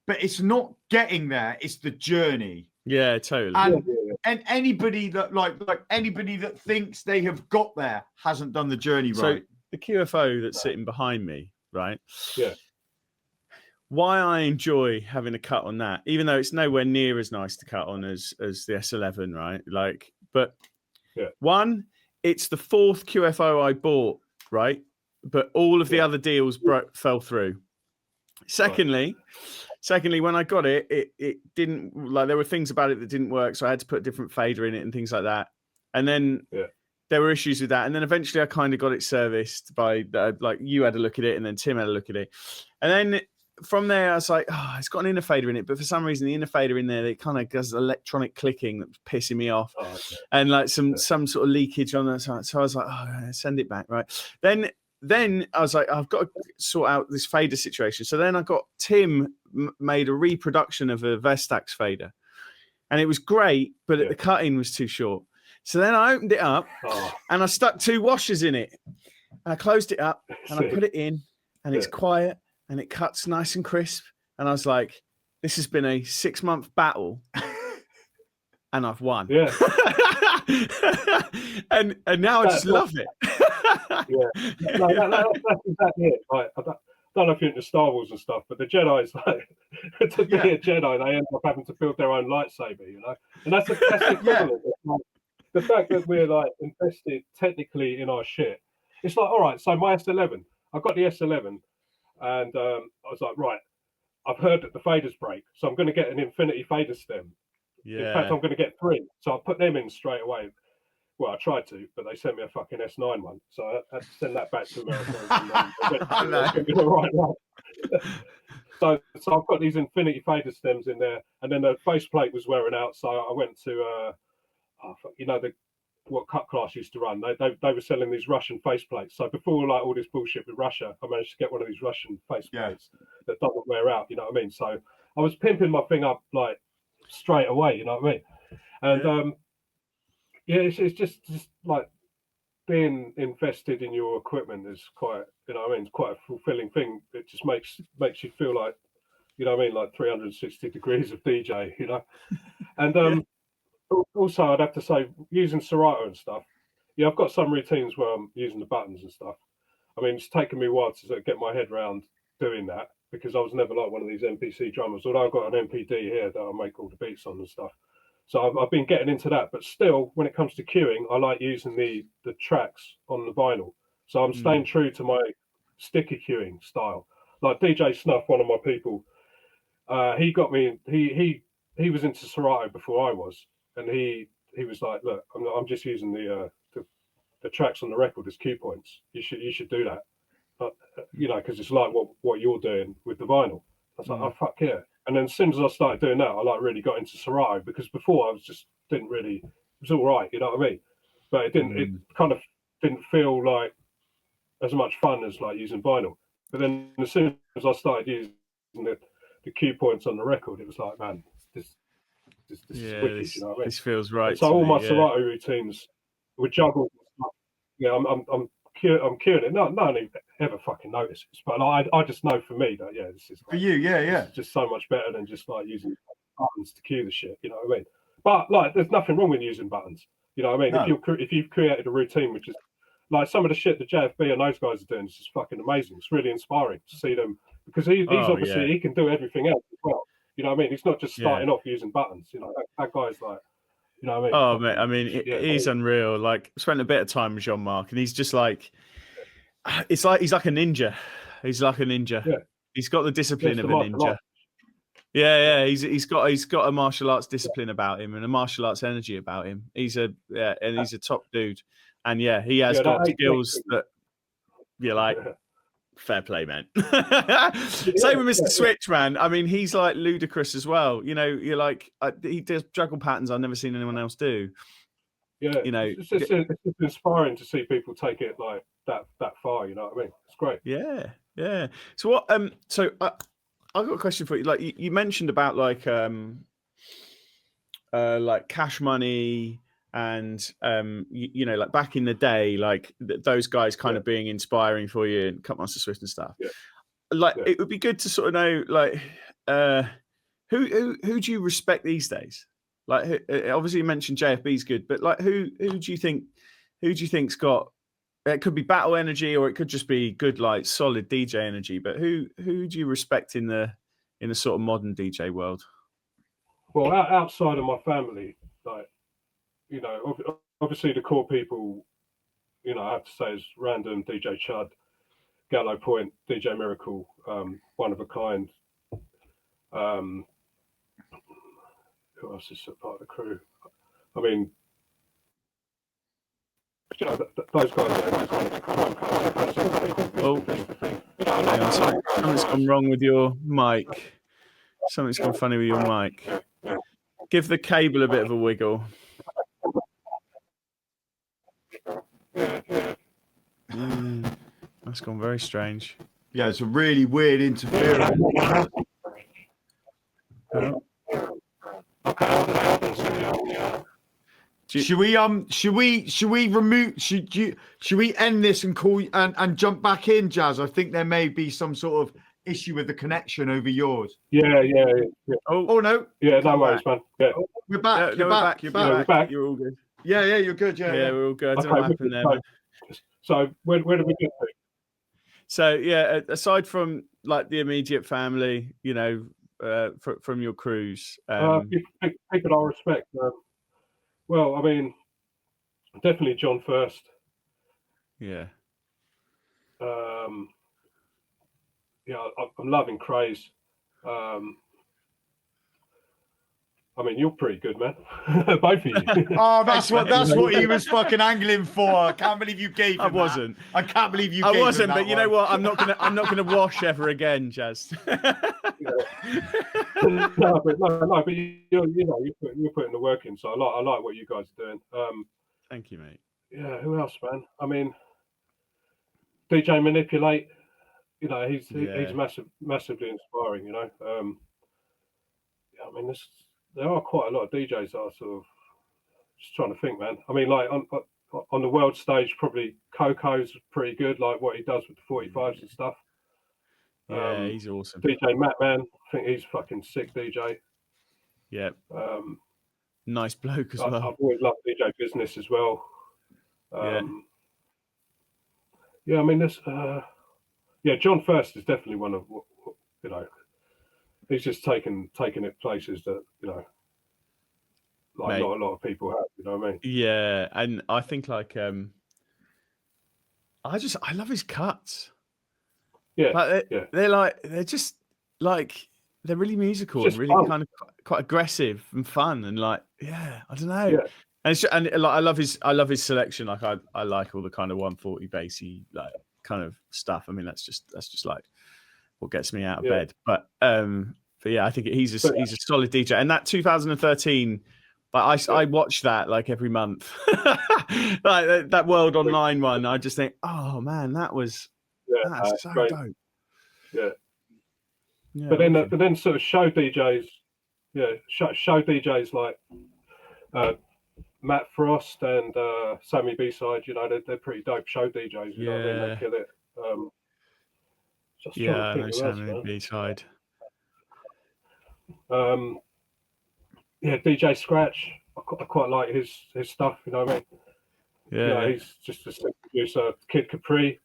but it's not getting there. It's the journey. Yeah, totally. And anybody that like anybody that thinks they have got there hasn't done the journey So right. the QFO that's sitting behind me, right? Yeah. Why I enjoy having a cut on that, even though it's nowhere near as nice to cut on as the S11, right? Like, but one, it's the fourth QFO I bought, right? But all of the other deals fell through. Secondly, when I got it, it didn't, like, there were things about it that didn't work, so I had to put a different fader in it and things like that. And then there were issues with that. And then eventually I kind of got it serviced by, like, you had a look at it and then Tim had a look at it. And then from there, I was like, oh, it's got an inner fader in it. But for some reason, the inner fader in there, it kind of does electronic clicking that's pissing me off. Oh, okay. And like some sort of leakage on that. So I was like, oh, send it back, right? Then I was like, I've got to sort out this fader situation. So then I got Tim made a reproduction of a Vestax fader. And it was great, but the cutting was too short. So then I opened it up and I stuck 2 washers in it. And I closed it up and I put it in and it's quiet and it cuts nice and crisp. And I was like, this has been a 6-month battle and I've won. Yeah. and now I just love it. No, that's exactly it. Like, I don't know if you're into Star Wars and stuff, but the Jedi's, like, to be a Jedi, they end up having to build their own lightsaber, you know? And that's the equivalent. Like, the fact that we're, like, invested technically in our shit. It's like, all right, so my S11, I got the S11, and I was like, right, I've heard that the faders break, so I'm going to get an infinity fader stem. Yeah. In fact, I'm going to get 3. So I put them in straight away. Well, I tried to, but they sent me a fucking S9 one. So I had to send that back to America. So I've got these infinity fader stems in there. And then the faceplate was wearing out. So I went to, what cut class used to run. They were selling these Russian faceplates. So before, like, all this bullshit with Russia, I managed to get one of these Russian faceplates that doesn't wear out. You know what I mean? So I was pimping my thing up, like, straight away. You know what I mean? And it's just like being invested in your equipment is quite, you know what I mean, it's quite a fulfilling thing. It just makes you feel like, you know what I mean, like 360 degrees of DJ, you know. And also I'd have to say, using Serato and stuff, I've got some routines where I'm using the buttons and stuff. I mean, it's taken me a while to sort of get my head around doing that, because I was never like one of these MPC drummers, although I've got an MPD here that I make all the beats on and stuff. So I've been getting into that, but still, when it comes to queuing, I like using the tracks on the vinyl. So I'm staying true to my sticky queuing style. Like DJ Snuff, one of my people, he got me. He was into Serato before I was, and he was like, look, I'm just using the tracks on the record as cue points. You should do that, you know, because it's like what you're doing with the vinyl. I was like, oh fuck yeah. And then as soon as I started doing that, I like really got into Serato, because before I was just didn't really, it was all right, you know what I mean? But it didn't, it kind of didn't feel like as much fun as like using vinyl. But then as soon as I started using the cue points on the record, it was like, man, this is wicked, you know what I mean? This feels right. So all my Serato routines were juggled. Yeah, I'm curing it. No one ever fucking notices, but like, I just know for me that this is for you, it's just so much better than just like using buttons to cue the shit. You know what I mean? But like, there's nothing wrong with using buttons. You know what I mean? No. If you've created a routine which is like some of the shit that JFB and those guys are doing, is just fucking amazing. It's really inspiring to see them, because he's obviously he can do everything else as well. You know what I mean? He's not just starting off using buttons. You know, that guy's like. You know what I mean? Oh, mate, I mean, he's unreal. Like, spent a bit of time with Jean-Marc, and he's just like, he's like a ninja. He's like a ninja. Yeah. He's got the discipline of a ninja. Yeah. He's got a martial arts discipline about him and a martial arts energy about him. He's a top dude, and he has got skills that you're like. Fair play, man. Same with Mr. Switch, man. I mean, he's like ludicrous as well. You know, you're like, he does juggle patterns I've never seen anyone else do. Yeah, you know, it's just inspiring to see people take it like that far. You know what I mean? It's great. Yeah. So what? So I've got a question for you. Like you mentioned about like like Cash Money and you know, like back in the day, like those guys kind of being inspiring for you, and Cutmaster Swift and stuff. Like it would be good to sort of know, like who do you respect these days? Like obviously you mentioned JFB's good, but like who do you think's got? It could be battle energy, or it could just be good, like solid DJ energy. But who do you respect in the sort of modern DJ world? Well, outside of my family, like, you know, obviously the core people, you know, I have to say is Random, DJ Chud, Gallo Point, DJ Miracle, One of a Kind. Who else is a part of the crew? I mean, you know, those guys. Oh, hang on, something's gone wrong with your mic. Something's gone funny with your mic. Give the cable a bit of a wiggle. That's gone very strange. Yeah, it's a really weird interference. Oh. Should we end this and call and jump back in, Jazz? I think there may be some sort of issue with the connection over yours. Yeah. Oh no. Yeah, no worries, man. Yeah. We're back. No, You're back. You're back. You're all good. Yeah, you're good. Yeah, we're all good. I don't know what happened there. So where did we get to? So yeah, aside from like the immediate family, you know, from your cruise, people I respect. Well, I mean, definitely John first. Yeah. Yeah, I'm loving Craze. I mean, you're pretty good, man. Both of you. Oh, that's what he was fucking angling for. I can't believe you gave him I wasn't. That. I can't believe you. I gave wasn't, him but you know what? I'm not gonna wash ever again, Jazz. no, but you're putting the work in. So I like what you guys are doing. Thank you, mate. Yeah, who else, man? I mean, DJ Manipulate. You know, he's massively inspiring. You know, I mean, there are quite a lot of DJs that are sort of just trying to think, man. I mean, like on the world stage, probably Coco's pretty good, like what he does with the 45s and stuff. Yeah, he's awesome. DJ Matt, man, I think he's fucking sick DJ. Yeah. Nice bloke as well. I've always loved DJ Business as well. Yeah, I mean, this. John First is definitely one of, you know, he's just taken it places that, you know, like not a lot of people have, you know what I mean? Yeah, and I think like I love his cuts. Yeah, like they're just like they're really musical and really kind of quite aggressive and fun and like I don't know. Yeah. And like I love his selection. Like I like all the kind of 140 bassy like kind of stuff. I mean that's just like what gets me out of bed. But yeah, I think he's a solid DJ. And that 2013, like I watch that like every month. Like that World Online one. I just think, oh man, that's so great. dope. Yeah. But then sort of show DJs, show DJs like Matt Frost and Sammy B-Side, you know, they're pretty dope show DJs, you know what I mean? They kill it. I know Sammy B-Side. DJ Scratch, I quite like his stuff, you know what I mean? Yeah, you know, he's just a sick producer. Kid Capri,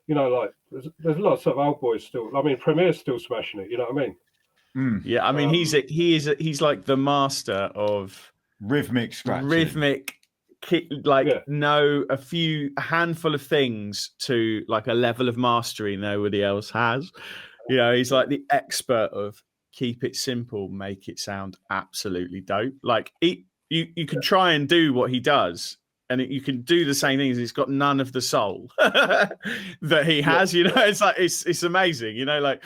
you know, like there's lots of old boys still. I mean, Premier's still smashing it, you know what I mean? Yeah, I mean he's like the master of rhythmic scratching. Know a handful of things to like a level of mastery nobody else has. You know, he's like the expert of keep it simple, make it sound absolutely dope. Like you can try and do what he does, and you can do the same things. He's got none of the soul that he has. You know, it's like it's amazing. You know, like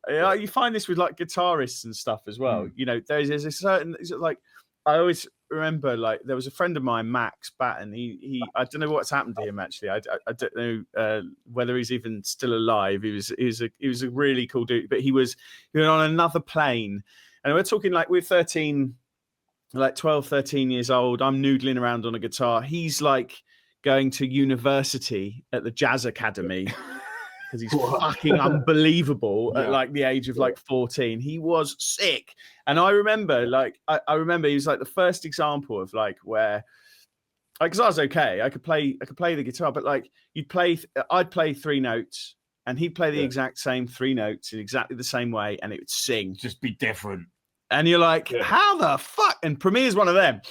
you find this with like guitarists and stuff as well. You know, there's a certain like I always remember like there was a friend of mine, Max Batten. He I don't know what's happened to him actually. I don't know whether he's even still alive. He was a really cool dude, but he was on another plane, and we're talking like we're 13 like 12, 13 years old. I'm noodling around on a guitar. He's like going to university at the Jazz Academy because he's fucking unbelievable at like the age of like 14. He was sick. And I remember I remember he was like the first example of like where, because I was okay. I could play the guitar, but like I'd play 3 notes and he'd play the exact same 3 notes in exactly the same way and it would sing. Just be different. And you're like, how the fuck? And Premier's one of them.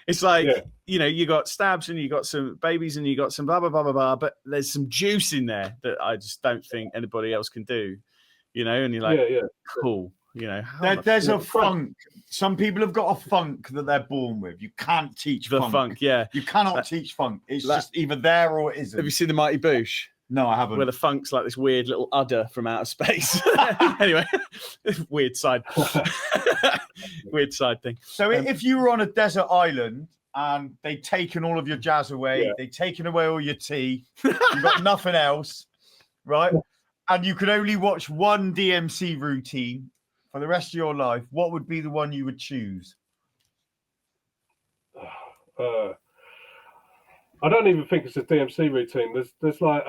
It's like, you know, you got stabs and you got some babies and you got some blah, blah, blah, blah, blah. But there's some juice in there that I just don't think anybody else can do, you know? And you're like, cool. You know, there's a funk. Some people have got a funk that they're born with. You can't teach the funk. Yeah. You cannot teach funk. It's just either there or it isn't. Have you seen the Mighty Boosh? No, I haven't. Where the funk's like this weird little udder from outer space. Anyway, weird side thing. So if you were on a desert island and they'd taken all of your jazz away, they'd taken away all your tea, you got nothing else, right? And you could only watch one DMC routine for the rest of your life, what would be the one you would choose? I don't even think it's a DMC routine. There's like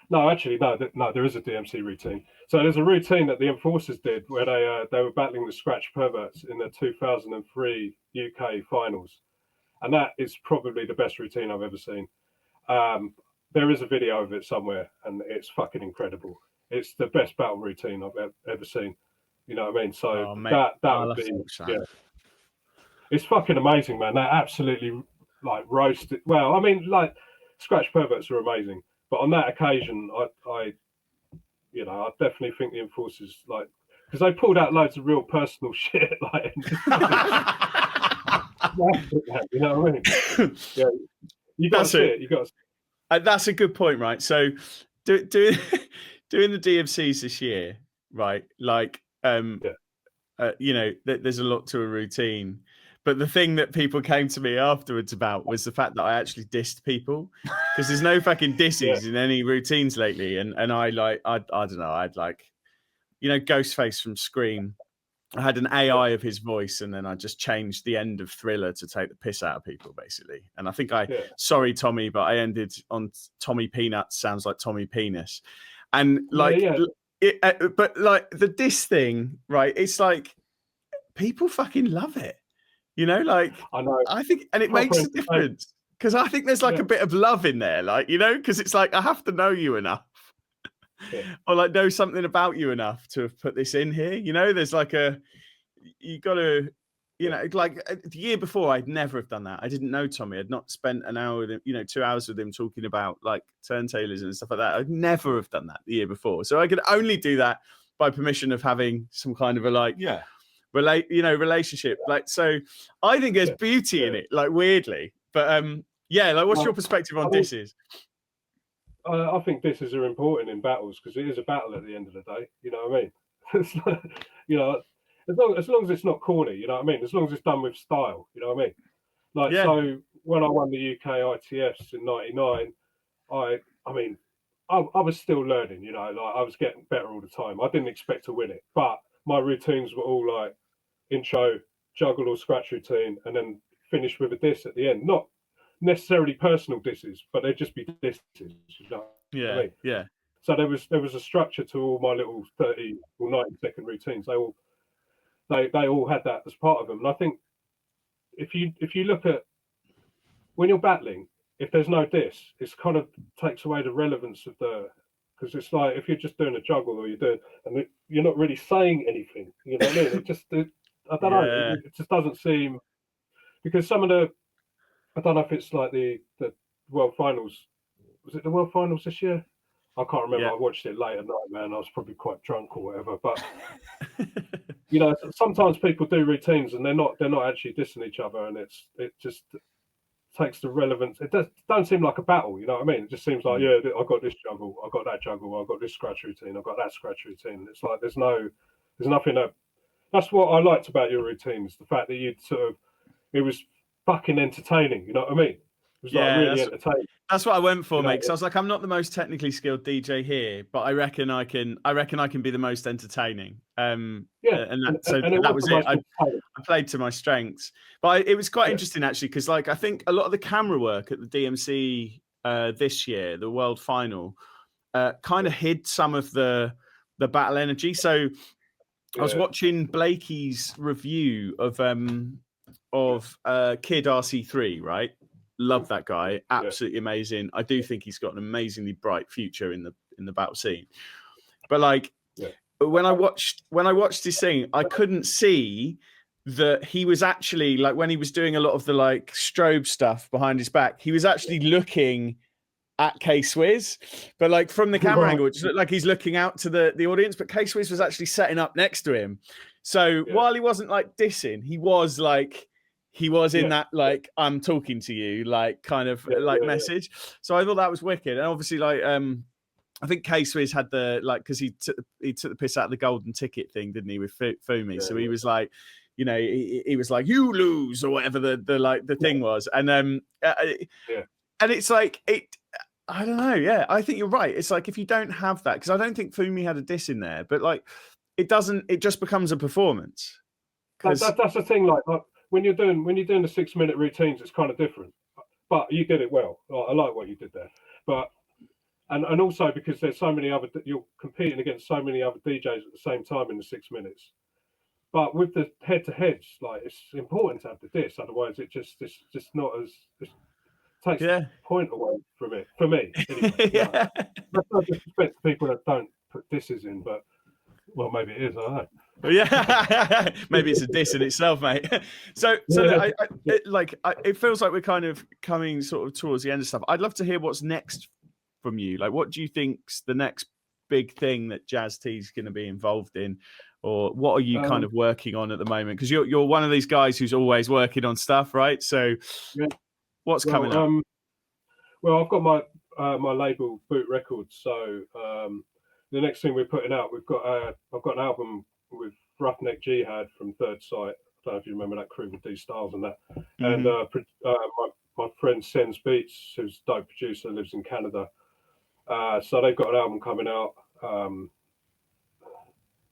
no, actually, no, there is a DMC routine. So there's a routine that the Enforcers did where they were battling the Scratch Perverts in the 2003 UK finals, and that is probably the best routine I've ever seen. There is a video of it somewhere, and it's fucking incredible. It's the best battle routine I've ever seen. You know what I mean? So that would be It's fucking amazing, man. That absolutely like roasted. Well, I mean, like Scratch Perverts are amazing, but on that occasion, I definitely think the Enforcers, like, because they pulled out loads of real personal shit, like, you know what I mean? Yeah, you got to see it. You got to see it. That's a good point, right? So, doing the DMCs this year, right? Like, you know, there's a lot to a routine. But the thing that people came to me afterwards about was the fact that I actually dissed people, because there's no fucking disses in any routines lately. And I don't know, I'd like, you know, Ghostface from Scream. I had an AI of his voice, and then I just changed the end of Thriller to take the piss out of people, basically. And I think sorry, Tommy, but I ended on Tommy Peanuts sounds like Tommy Penis. And like, but like the diss thing, right? It's like people fucking love it. You know, like, I know. I think, and it makes a difference because I think there's like a bit of love in there, like, you know, because it's like, I have to know you enough or like know something about you enough to have put this in here. You know, there's like you got to, you know, like the year before, I'd never have done that. I didn't know Tommy. I'd not spent an hour with him, you know, 2 hours with him talking about like turntables and stuff like that. I'd never have done that the year before. So I could only do that by permission of having some kind of a like, relationship. Like, so I think there's beauty in it, like weirdly, but like, what's your perspective on disses? I think disses are important in battles because it is a battle at the end of the day. You know what I mean? It's like, you know, as long as it's not corny, you know what I mean? As long as it's done with style, you know what I mean? Like, so when I won the UK ITFs in '99, I was still learning, you know, like I was getting better all the time. I didn't expect to win it, but my routines were all like intro, juggle or scratch routine, and then finish with a diss at the end. Not necessarily personal disses, but they'd just be disses. You know what I mean? So there was a structure to all my little 30 or 90-second routines. They all had that as part of them. And I think if you look at when you're battling, if there's no diss, it's kind of takes away the relevance of because it's like if you're just doing a juggle or you're not really saying anything, you know what I mean? I don't know. It just doesn't seem, because some of I don't know if it's like the World Finals. Was it the World Finals this year? I can't remember. I watched it late at night, man. I was probably quite drunk or whatever. But you know, sometimes people do routines and they're not actually dissing each other, and it just takes the relevance. It don't seem like a battle, you know what I mean? It just seems like, I got this juggle, I got that juggle, I got this scratch routine, I got that scratch routine. It's like there's nothing that. That's what I liked about your routines, the fact that it was fucking entertaining, you know what I mean? It was like really entertaining. That's what I went for, You know, mate. Because I was like, I'm not the most technically skilled DJ here, but I reckon I can be the most entertaining. And that was it. I played to my strengths, but it was quite interesting actually, because like I think a lot of the camera work at the DMC this year, the World Final, kind of hid some of the battle energy. So I was watching Blakey's review of Kid RC3, right? Love that guy, absolutely amazing. I do think he's got an amazingly bright future in the battle scene. But like when I watched his thing, I couldn't see that he was actually like, when he was doing a lot of the like strobe stuff behind his back, he was actually looking at K-Swizz, but like from the camera angle, it just looked like he's looking out to the audience, but K-Swizz was actually setting up next to him. So while he wasn't like dissing, he was in that like, I'm talking to you, like kind of message. So I thought that was wicked. And obviously like I think K-Swizz had the like, because he took the piss out of the golden ticket thing, didn't he, with Fumi? So he was like, you know, he was like, you lose, or whatever the thing was. And and it's like I don't know. Yeah, I think you're right. It's like if you don't have that, because I don't think Fumi had a diss in there, but like it just becomes a performance. That's the thing. Like when you're doing the 6-minute routines, it's kind of different. But you did it well. I like what you did there. But and also because there's so many other, you're competing against so many other DJs at the same time in the 6 minutes. But with the head-to-heads, like it's important to have the diss. Otherwise, it's just not as takes the point away from it for me. Anyway, that's no disrespect to people that don't put disses in, but well, maybe it is. I don't know. Yeah, maybe it's a diss in itself, mate. So it feels like we're kind of coming sort of towards the end of stuff. I'd love to hear what's next from you. Like, what do you think's the next big thing that Jazz T's going to be involved in, or what are you kind of working on at the moment? Because you're one of these guys who's always working on stuff, right? So, what's coming up? Well, I've got my label Boot Records, so the next thing we're putting out, I've got an album with Roughneck Jihad from Third Sight. I don't know if you remember that crew with D Styles and that. And my friend Sens Beats, who's a dope producer, lives in Canada. So they've got an album coming out.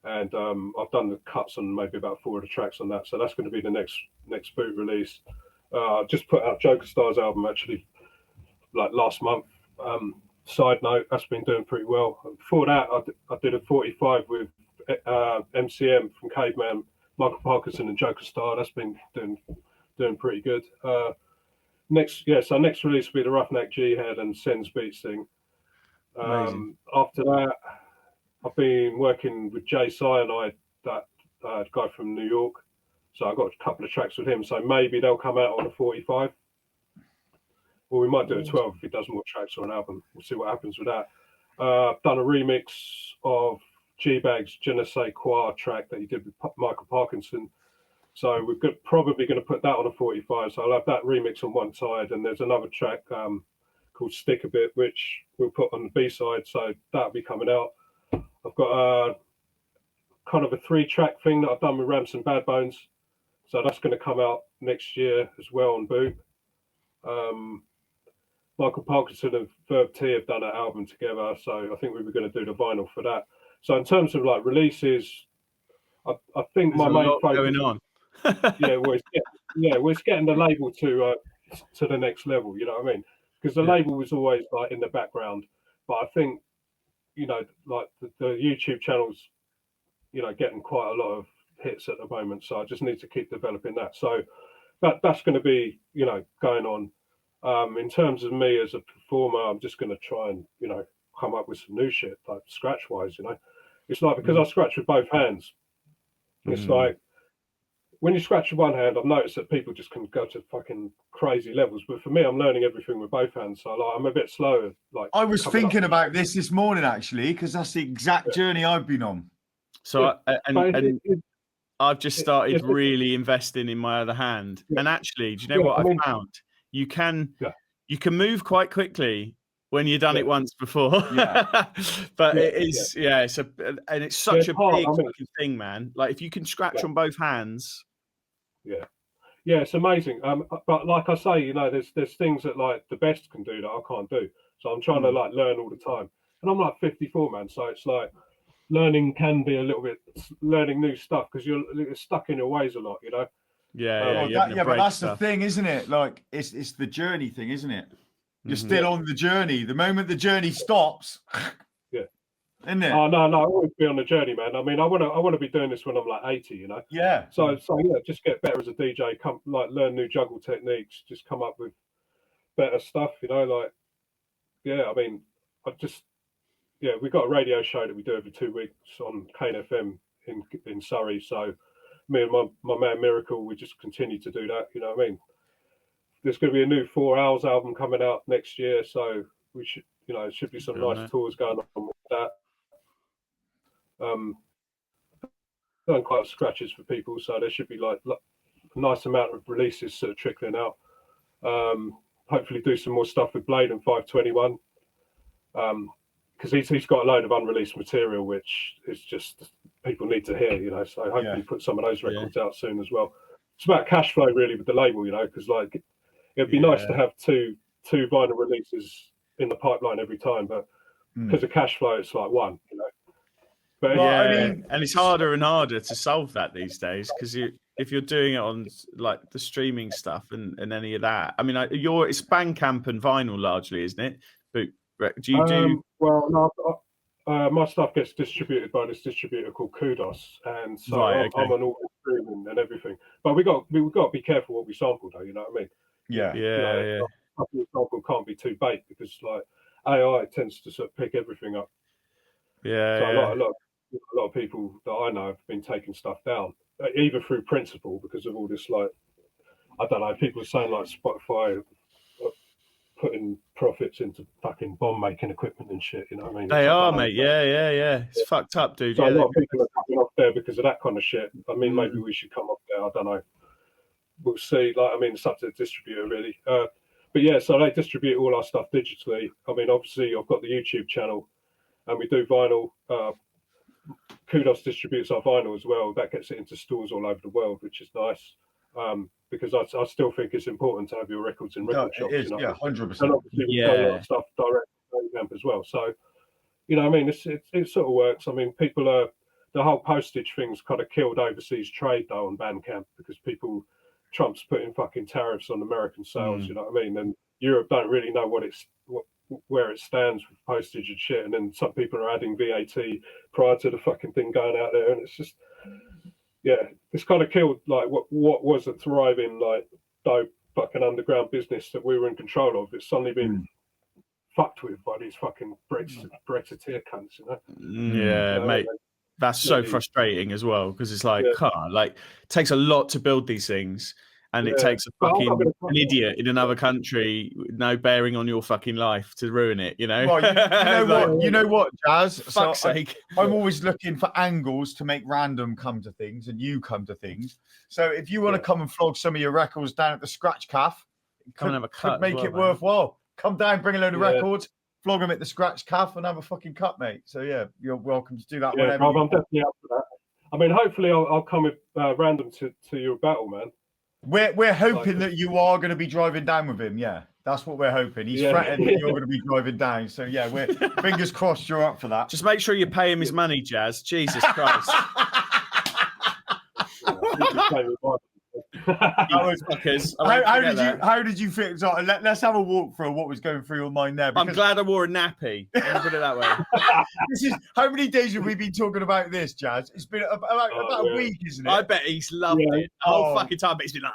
And I've done the cuts on maybe about 4 of the tracks on that. So that's going to be the next boot release. Just put out Joker Star's album actually, like last month. Side note, that's been doing pretty well. Before that, I did a 45 with MCM from Caveman, Michael Parkinson, and Joker Starr. That's been doing pretty good. So next release will be the Roughneck Jihad and Sens Beats thing. After that, I've been working with Jay Cyanide, that guy from New York. So I've got a couple of tracks with him. So maybe they'll come out on a 45. Or we might do a 12 if he does more tracks or an album. We'll see what happens with that. I've done a remix of G-Bag's Je ne sais quoi track that he did with Michael Parkinson. So we're probably going to put that on a 45. So I'll have that remix on one side. And there's another track called Stick a Bit, which we'll put on the B-side. So that'll be coming out. I've got kind of a 3-track thing that I've done with Ramson Badbonez. So that's going to come out next year as well on Boot. Michael Parkinson and Verb T have done an album together, so I think we were going to do the vinyl for that. So in terms of like releases, I think my main focus going on. We're getting the label to the next level. You know what I mean? Because the label was always like in the background, but I think like the YouTube channel's getting quite a lot of hits at the moment. So I just need to keep developing that. So that's going to be going on. In terms of me as a performer, I'm just going to try and come up with some new shit, like scratch wise. It's like, because I scratch with both hands, it's like when you scratch with one hand, I've noticed that people just can go to fucking crazy levels. But for me, I'm learning everything with both hands, so like, I'm a bit slower. Like I was thinking about this morning actually, because that's the exact journey I've been on. So I've just started really investing in my other hand, and actually, do you know what I found? You can move quite quickly when you've done it once before. But it is it's such a big fucking thing, man. Like if you can scratch on both hands. Yeah, it's amazing. But like I say, there's things that like the best can do that I can't do. So I'm trying to like learn all the time. And I'm like 54, man. So it's like learning can be a little bit learning new stuff because you're stuck in your ways a lot, Yeah, but that's the thing, isn't it? Like it's the journey thing, isn't it? You're still on the journey. The moment the journey stops, yeah, isn't it? Oh no, I always be on the journey, man. I mean, I want to be doing this when I'm like 80, Yeah. So yeah, just get better as a DJ. Come like learn new juggle techniques. Just come up with better stuff, like yeah. I mean, we got a radio show that we do every 2 weeks on KaneFM in Surrey. So me and my man Miracle, we just continue to do that. You know what I mean? There's going to be a new 4 Hours album coming out next year, so we should, it should be some nice tours going on with that. Done quite scratches for people, so there should be like a nice amount of releases sort of trickling out. Hopefully do some more stuff with Blade and 521, because he's got a load of unreleased material which is just people need to hear, so hopefully put some of those records out soon as well. It's about cash flow really with the label, because like it'd be nice to have two vinyl releases in the pipeline every time, but because of cash flow it's like one, But I mean, and it's harder and harder to solve that these days because if you're doing it on like the streaming stuff and any of that, I mean, it's Bandcamp and vinyl largely, isn't it? But do you do? Well, no, my stuff gets distributed by this distributor called Kudos, and so I'm on all the streaming and everything. But we got to be careful what we sample, though. You know what I mean? Yeah. Sample can't be too baked because like AI tends to sort of pick everything up. Yeah. So a lot of people that I know have been taking stuff down, either through principle because of all this, like, I don't know, people are saying like Spotify putting profits into fucking bomb making equipment and shit, you know what I mean? They are, mate. Yeah. It's fucked up, dude. So a lot of people are coming off there because of that kind of shit. I mean, maybe we should come off there. I don't know. We'll see. Like, I mean, it's up to the distributor, really. But yeah, so they distribute all our stuff digitally. I mean, obviously, I've got the YouTube channel and we do vinyl. Kudos distributes our vinyl as well. That gets it into stores all over the world, which is nice. Because I still think it's important to have your records in record shops. It is, 100%. And obviously we sell a lot of stuff direct to Bandcamp as well. So, I mean, it sort of works. I mean, people are, the whole postage thing's kind of killed overseas trade though on Bandcamp because Trump's putting fucking tariffs on American sales, you know what I mean? And Europe don't really know where it stands with postage and shit. And then some people are adding VAT prior to the fucking thing going out there. And it's just, it's kind of killed like what was a thriving, like, dope fucking underground business that we were in control of. It's suddenly been fucked with by these fucking Brexiteer cunts, Mate. That's so frustrating as well because it's like, it takes a lot to build these things. And it takes a fucking an idiot in another country, no bearing on your fucking life, to ruin it. Well, you know what, Jazz? Fuck's sake. I'm always looking for angles to make random come to things, and you come to things. So if you want to come and flog some of your records down at the Scratch Cafe, come and have a cut, make it worthwhile. Come down, bring a load of records, flog them at the Scratch Cafe, and have a fucking cut, mate. So yeah, you're welcome to do that. Yeah, I'm definitely up for that. I mean, hopefully, I'll come with random to your battle, man. We're hoping that you are going to be driving down with him. Yeah, that's what we're hoping. He's threatened that you're going to be driving down. So yeah, we're fingers crossed you're up for that. Just make sure you pay him his money, Jazz. Jesus Christ. How did you feel? So let's have a walk through what was going through your mind there. I'm glad I wore a nappy. Let me put it that way. How many days have we been talking about this, Jazz? It's been about a week, isn't it? I bet he's loved it the whole fucking time. But he's been like,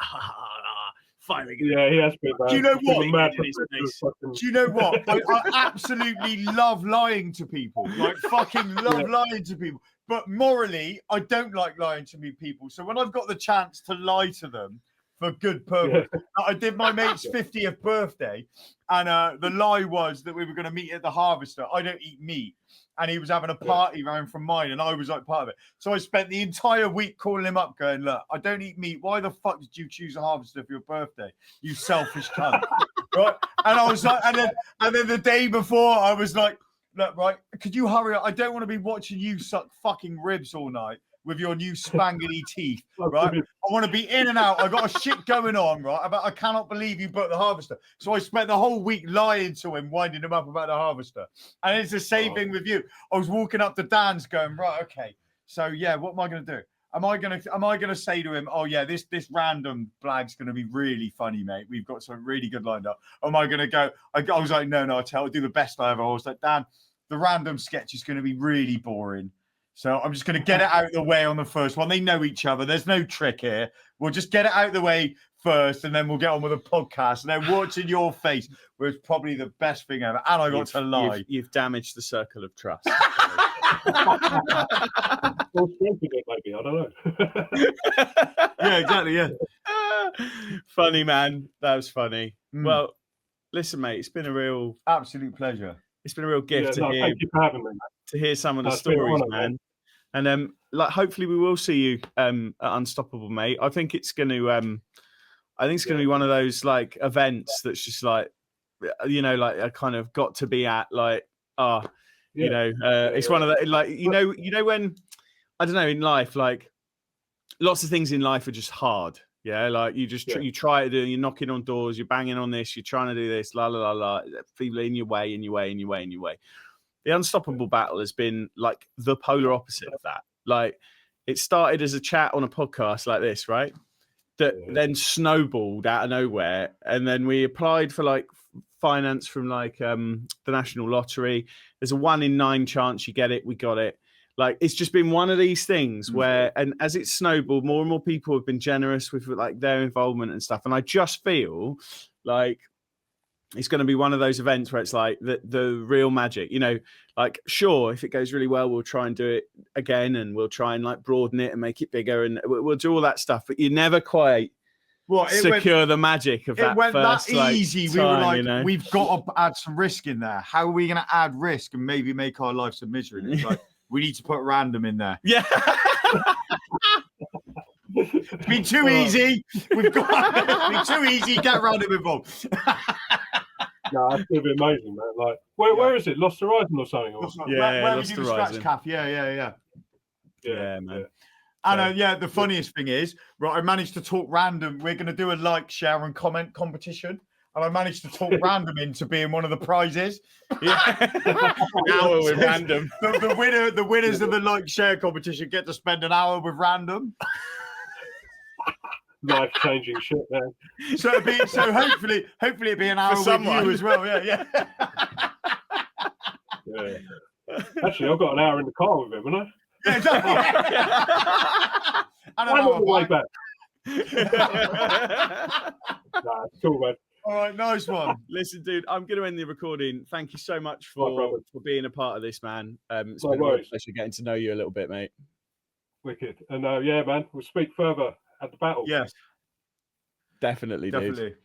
firing. Yeah, he has been. Do you know what? Do you know what? I absolutely love lying to people. Like fucking love lying to people. But morally, I don't like lying to people. So when I've got the chance to lie to them for good purpose, I did my mate's 50th birthday, and the lie was that we were going to meet at the Harvester. I don't eat meat, and he was having a party round from mine, and I was like part of it. So I spent the entire week calling him up, going, "Look, I don't eat meat. Why the fuck did you choose a Harvester for your birthday? You selfish cunt!" Right? And I was like, and then the day before, I was like, "Look, right, could you hurry up? I don't want to be watching you suck fucking ribs all night with your new spangly teeth, right? I want to be in and out. I got a shit going on, right? I cannot believe you booked the harvester. So I spent the whole week lying to him, winding him up about the harvester. And it's the same thing with you. I was walking up to Dan's going, right, okay. So yeah, what am I going to do? Am I gonna say to him, oh yeah, this random blag's gonna be really funny, mate. We've got something really good lined up. Am I gonna go? I was like, no, I'll do the best I ever. I was like, Dan, the random sketch is gonna be really boring. So I'm just gonna get it out of the way on the first one. They know each other. There's no trick here. We'll just get it out of the way first, and then we'll get on with the podcast. And then watching your face was probably the best thing ever. And I got to lie. You've damaged the circle of trust. Or strengthened it, maybe. I don't know. Yeah, exactly. Yeah. Funny, man. That was funny. Well, listen, mate. It's been a real absolute pleasure. It's been a real gift to hear. Thank you for having me, man. To hear some of the stories, man. And like, hopefully, we will see you at Unstoppable, mate. I think it's going to. I think it's going to be one of those like events that's just like, you know, like I kind of got to be at, like, you know, it's one of the like, you know, when I don't know in life, like lots of things in life are just hard. Yeah, like you just you try to do, you're knocking on doors, you're banging on this, you're trying to do this, la la la la. People in your way. The Unstoppable Battle has been like the polar opposite of that. Like it started as a chat on a podcast like this, right? That then snowballed out of nowhere, and then we applied for like finance from like the National Lottery. There's a 1 in 9 chance you get it. We got it. Like it's just been one of these things where, and as it's snowballed, more and more people have been generous with like their involvement and stuff. And I just feel like it's going to be one of those events where it's like the real magic, you know, like, sure, if it goes really well, we'll try and do it again, and we'll try and like broaden it and make it bigger, and we'll do all that stuff, but you never quite secure the magic of that. It went first, that easy. Time, we were like, you know? we've got to add some risk in there. How are we going to add risk and maybe make our lives a misery? And it's like, we need to put random in there. Yeah. It's been too easy. We've got it's been too easy. Get random involved. No, that's going to be amazing, man. Like, where is it? Lost Horizon or something? Or... Where we do the scratch calf. Yeah, man. And the funniest thing is, right, I managed to talk random. We're going to do a like, share, and comment competition. And I managed to talk random into being one of the prizes. Yeah. Now we're random. The winners of the like, share competition get to spend an hour with random. Life-changing shit, man. So hopefully it'll be an hour with you as well. Yeah. Actually, I've got an hour in the car with him, haven't I? Yeah, exactly. I'm on the way back. Nah, it's cool, man. All right, nice one. Listen, dude, I'm going to end the recording. Thank you so much for being a part of this, man. It's been a pleasure getting to know you a little bit, mate. Wicked. And yeah, man, we'll speak further at the battle. Yes. Definitely. Dude.